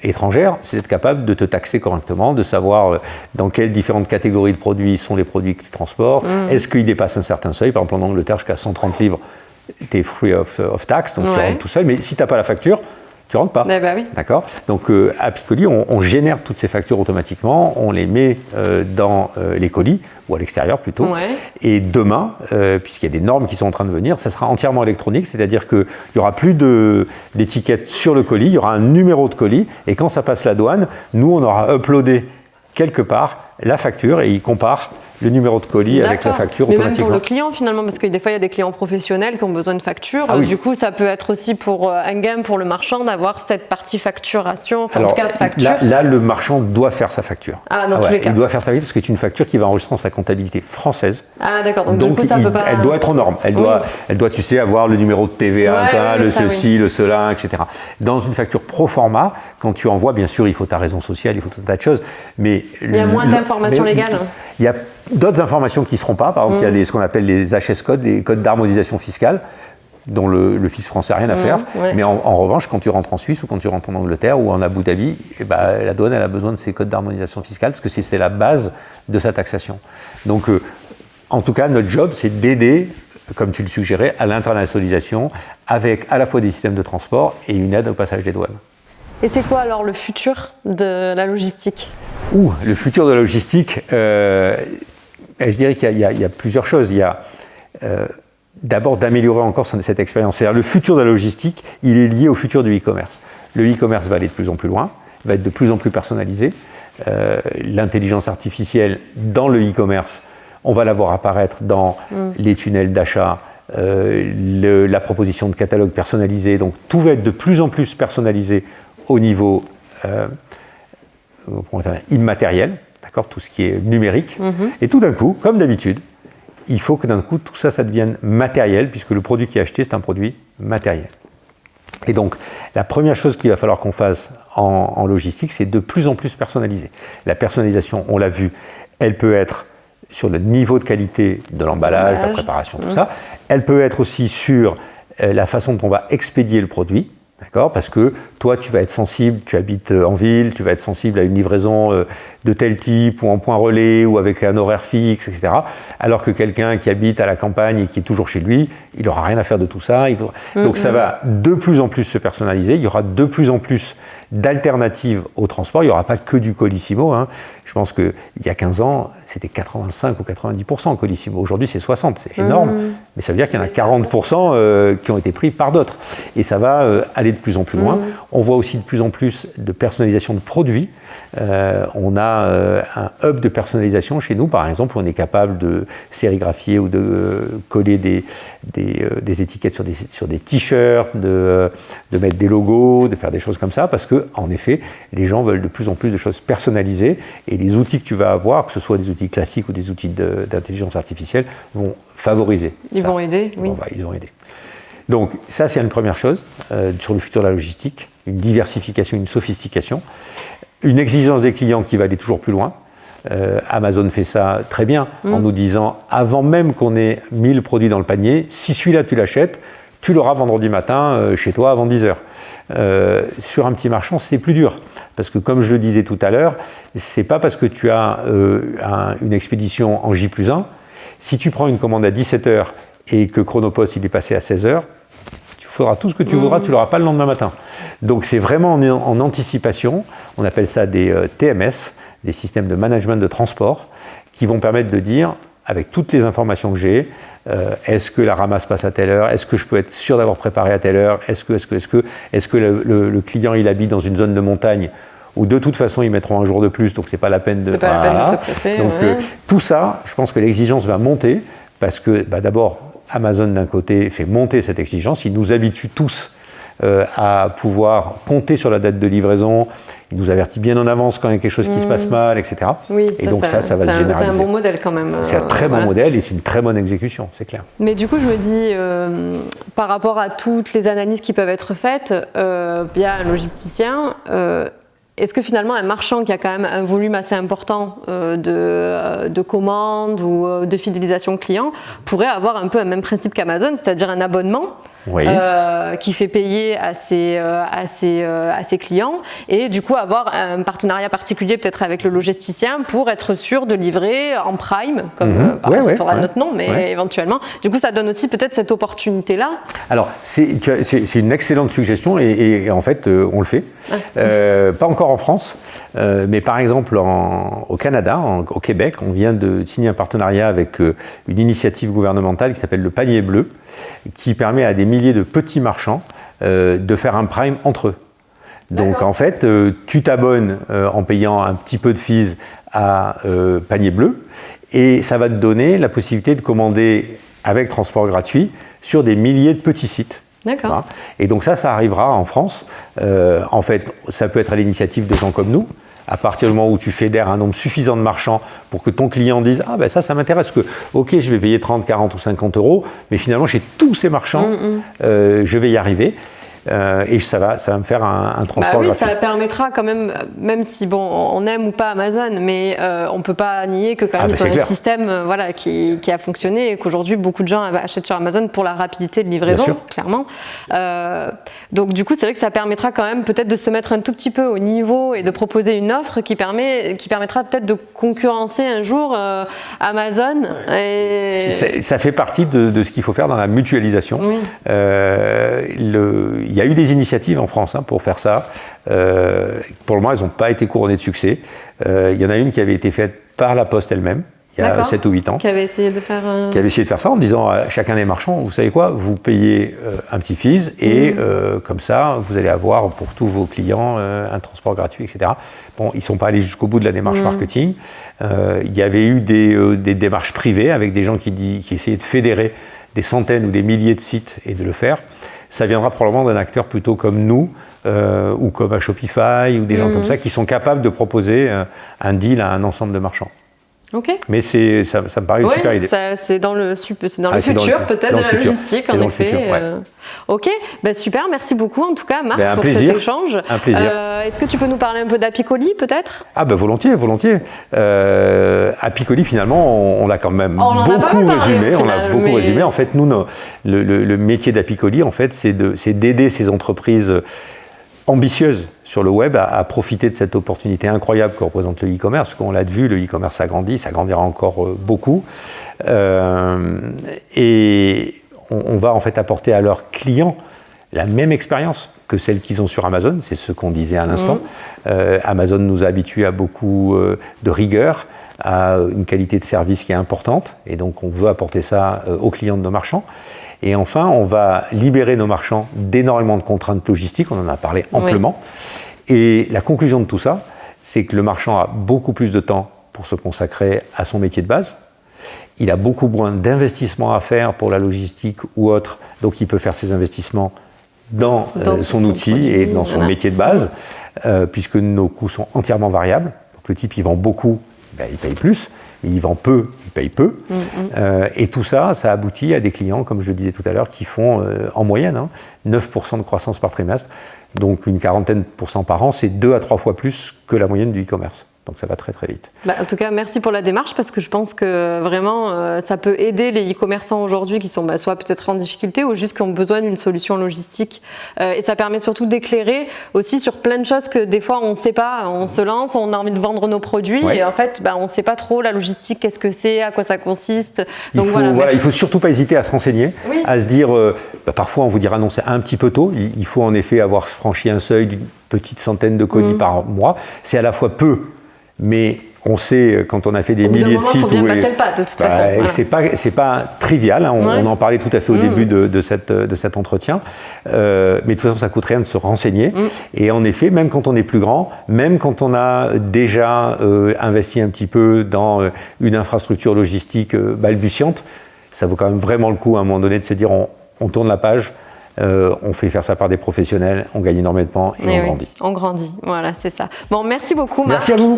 étrangère, c'est d'être capable de te taxer correctement, de savoir dans quelles différentes catégories de produits sont les produits que tu transportes, est-ce qu'ils dépassent un certain seuil, par exemple en Angleterre, jusqu'à 130 livres, tu es free of tax, donc tu rentres tout seul, mais si tu n'as pas la facture, tu rentres pas. Oui. D'accord ? Donc à Piccoli, on génère toutes ces factures automatiquement, on les met dans les colis, ou à l'extérieur plutôt. Et demain, puisqu'il y a des normes qui sont en train de venir, ça sera entièrement électronique, c'est-à-dire qu'il n'y aura plus d'étiquette sur le colis, il y aura un numéro de colis, et quand ça passe la douane, nous on aura uploadé quelque part la facture et il compare le numéro de colis avec la facture automatiquement. Mais même pour le client finalement, parce que des fois il y a des clients professionnels qui ont besoin de facture. Du coup, ça peut être aussi pour un gain pour le marchand d'avoir cette partie facturation, en tout cas facture. Là, le marchand doit faire sa facture. Dans tous les cas. Il doit faire sa facture parce que c'est une facture qui va enregistrer dans sa comptabilité française. D'accord. Donc du coup, ça peut pas... Elle doit être en norme. Elle doit, tu sais, avoir le numéro de TVA, le ceci, le cela, etc. Dans une facture pro forma, quand tu envoies, bien sûr, il faut ta raison sociale, il faut tout un tas de choses. Mais il y a moins d'informations légales. Il y a d'autres informations qui ne seront pas. Par exemple, il y a ce qu'on appelle les HS codes, les codes d'harmonisation fiscale, dont le fisc français n'a rien à faire. Mais en revanche, quand tu rentres en Suisse ou quand tu rentres en Angleterre ou en Abu Dhabi, la douane elle a besoin de ces codes d'harmonisation fiscale parce que c'est la base de sa taxation. Donc, en tout cas, notre job, c'est d'aider, comme tu le suggérais, à l'internationalisation avec à la fois des systèmes de transport et une aide au passage des douanes. Et c'est quoi alors le futur de la logistique ? Le futur de la logistique, je dirais qu'il y a plusieurs choses. Il y a d'abord d'améliorer encore cette expérience. C'est-à-dire le futur de la logistique, il est lié au futur du e-commerce. Le e-commerce va aller de plus en plus loin, va être de plus en plus personnalisé. L'intelligence artificielle dans le e-commerce, on va la voir apparaître dans les tunnels d'achat, la proposition de catalogue personnalisé. Donc tout va être de plus en plus personnalisé au niveau immatériel, d'accord, tout ce qui est numérique. Et tout d'un coup, comme d'habitude, il faut que d'un coup tout ça devienne matériel, puisque le produit qui est acheté, c'est un produit matériel. Et donc, la première chose qu'il va falloir qu'on fasse en logistique, c'est de plus en plus personnaliser. La personnalisation, on l'a vu, elle peut être sur le niveau de qualité de l'emballage, de la préparation, tout ça. Elle peut être aussi sur la façon dont on va expédier le produit. D'accord ? Parce que toi, tu vas être sensible, tu habites en ville, tu vas être sensible à une livraison de tel type ou en point relais ou avec un horaire fixe, etc. Alors que quelqu'un qui habite à la campagne et qui est toujours chez lui, il n'aura rien à faire de tout ça. Donc ça va de plus en plus se personnaliser. Il y aura de plus en plus d'alternatives au transport. Il n'y aura pas que du Colissimo. Hein. Je pense qu'il y a 15 ans, c'était 85 ou 90% Colissimo. Aujourd'hui, c'est 60%. C'est énorme. Mais ça veut dire qu'il y en a 40% qui ont été pris par d'autres. Et ça va aller de plus en plus loin. On voit aussi de plus en plus de personnalisation de produits. On a un hub de personnalisation chez nous, par exemple, où on est capable de sérigraphier ou de coller des étiquettes sur des t-shirts, de mettre des logos, de faire des choses comme ça, parce que, en effet, les gens veulent de plus en plus de choses personnalisées, et les outils que tu vas avoir, que ce soit des outils classiques ou des outils d'intelligence artificielle, vont favoriser. Ils vont aider, oui. Ils vont aider. Donc ça, c'est une première chose sur le futur de la logistique, une diversification, une sophistication, une exigence des clients qui va aller toujours plus loin. Amazon fait ça très bien en nous disant, avant même qu'on ait 1000 produits dans le panier, si celui-là tu l'achètes, tu l'auras vendredi matin chez toi avant 10h. Sur un petit marchand, c'est plus dur. Parce que comme je le disais tout à l'heure, c'est pas parce que tu as une expédition en J+1, si tu prends une commande à 17h et que Chronopost il est passé à 16h, tu feras tout ce que tu voudras, tu ne l'auras pas le lendemain matin. Donc c'est vraiment en anticipation, on appelle ça des TMS, des systèmes de management de transport, qui vont permettre de dire, avec toutes les informations que j'ai, est-ce que la ramasse passe à telle heure, est-ce que je peux être sûr d'avoir préparé à telle heure, est-ce que le client il habite dans une zone de montagne où de toute façon ils mettront un jour de plus, donc c'est pas la peine de... C'est pas la peine de se presser. Donc tout ça, je pense que l'exigence va monter, parce que d'abord, Amazon d'un côté fait monter cette exigence, il nous habitue tous à pouvoir compter sur la date de livraison, il nous avertit bien en avance quand il y a quelque chose qui se passe mal, etc. Oui, et donc ça va se généraliser. C'est un bon modèle quand même. C'est un très bon modèle et c'est une très bonne exécution, c'est clair. Mais du coup, je me dis, par rapport à toutes les analyses qui peuvent être faites via un logisticien, est-ce que finalement un marchand qui a quand même un volume assez important de commandes ou de fidélisation client pourrait avoir un peu un même principe qu'Amazon, c'est-à-dire un abonnement qui fait payer à ses clients et du coup avoir un partenariat particulier peut-être avec le logisticien pour être sûr de livrer en prime, comme il faudra notre nom, mais éventuellement. Du coup, ça donne aussi peut-être cette opportunité-là. Alors, c'est une excellente suggestion et en fait, on le fait. Pas encore en France, mais par exemple au Canada, au Québec, on vient de signer un partenariat avec une initiative gouvernementale qui s'appelle le Panier Bleu, qui permet à des milliers de petits marchands de faire un prime entre eux. Donc en fait, tu t'abonnes en payant un petit peu de fees à Panier Bleu et ça va te donner la possibilité de commander avec transport gratuit sur des milliers de petits sites. D'accord. Voilà. Et donc ça arrivera en France. En fait, ça peut être à l'initiative de gens comme nous. À partir du moment où tu fédères un nombre suffisant de marchands pour que ton client dise « Ah ben ça m'intéresse, que ok, je vais payer 30, 40 ou 50 €, mais finalement chez tous ces marchands, je vais y arriver. » Et ça va me faire un transport gratuit. Ça permettra quand même si bon, on aime ou pas Amazon, mais on ne peut pas nier que quand même ils ont un système qui a fonctionné et qu'aujourd'hui beaucoup de gens achètent sur Amazon pour la rapidité de livraison, clairement. Donc du coup, c'est vrai que ça permettra quand même peut-être de se mettre un tout petit peu au niveau et de proposer une offre qui permettra peut-être de concurrencer un jour Amazon. Et... Ça fait partie de ce qu'il faut faire dans la mutualisation. Oui. Il y a eu des initiatives en France pour faire ça. Pour le moment, elles n'ont pas été couronnées de succès. Il y en a une qui avait été faite par la Poste elle-même, il y a 7 ou 8 ans. Qui avait essayé de faire ça en disant à chacun des marchands, vous savez quoi, vous payez un petit fees et comme ça, vous allez avoir pour tous vos clients un transport gratuit, etc. Bon, ils ne sont pas allés jusqu'au bout de la démarche marketing. Il y avait eu des démarches privées avec des gens qui essayaient de fédérer des centaines ou des milliers de sites et de le faire. Ça viendra probablement d'un acteur plutôt comme nous ou comme un Shopify ou des gens comme ça qui sont capables de proposer un deal à un ensemble de marchands. Ok. Mais ça me paraît une super idée. C'est dans le futur peut-être de la logistique, en effet. Futur, ouais. Ok, super, merci beaucoup en tout cas Marc pour plaisir. cet échange. Un plaisir. Est-ce que tu peux nous parler un peu d'Apicoli peut-être? Volontiers. Apicoli finalement on l'a quand même beaucoup résumé. En fait nous le métier d'Apicoli en fait c'est d'aider ces entreprises ambitieuses sur le web à profiter de cette opportunité incroyable que représente le e-commerce, parce qu'on l'a vu, le e-commerce s'agrandit, ça grandira encore beaucoup. Et on va en fait apporter à leurs clients la même expérience que celle qu'ils ont sur Amazon, c'est ce qu'on disait à l'instant. Amazon nous a habitués à beaucoup de rigueur, à une qualité de service qui est importante, et donc on veut apporter ça aux clients de nos marchands. Et enfin, on va libérer nos marchands d'énormément de contraintes logistiques, on en a parlé amplement. Oui. Et la conclusion de tout ça, c'est que le marchand a beaucoup plus de temps pour se consacrer à son métier de base. Il a beaucoup moins d'investissements à faire pour la logistique ou autre, donc il peut faire ses investissements dans son outil et dans son métier de base, puisque nos coûts sont entièrement variables. Donc le type, il vend beaucoup, il paye plus. Il vend peu, il paye peu. Et tout ça, ça aboutit à des clients, comme je le disais tout à l'heure, qui font en moyenne 9% de croissance par trimestre. Donc une 40% par an, c'est 2 à 3 fois plus que la moyenne du e-commerce. Donc ça va très très vite. En tout cas, merci pour la démarche parce que je pense que vraiment ça peut aider les e-commerçants aujourd'hui qui sont soit peut-être en difficulté ou juste qui ont besoin d'une solution logistique. Et ça permet surtout d'éclairer aussi sur plein de choses que des fois on ne sait pas. On se lance, on a envie de vendre nos produits et en fait on ne sait pas trop la logistique, qu'est-ce que c'est, à quoi ça consiste. Donc il faut surtout pas hésiter à se renseigner, à se dire, parfois on vous dira non c'est un petit peu tôt, il faut en effet avoir franchi un seuil d'une petite centaine de colis par mois. C'est à la fois peu, mais on sait, quand on a fait des milliers de sites... Il faut bien passer le pas, de toute façon. Voilà. C'est pas trivial, on en parlait tout à fait au début de cet entretien, mais de toute façon, ça ne coûte rien de se renseigner. Et en effet, même quand on est plus grand, même quand on a déjà investi un petit peu dans une infrastructure logistique balbutiante, ça vaut quand même vraiment le coup, à un moment donné, de se dire on tourne la page, on fait faire ça par des professionnels, on gagne énormément et on grandit. On grandit, voilà, c'est ça. Bon, merci beaucoup Marc. Merci à vous.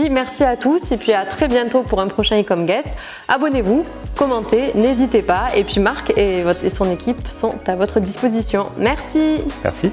Merci à tous et puis à très bientôt pour un prochain e-com guest. Abonnez-vous, commentez, n'hésitez pas et puis Marc et son équipe sont à votre disposition. Merci. Merci.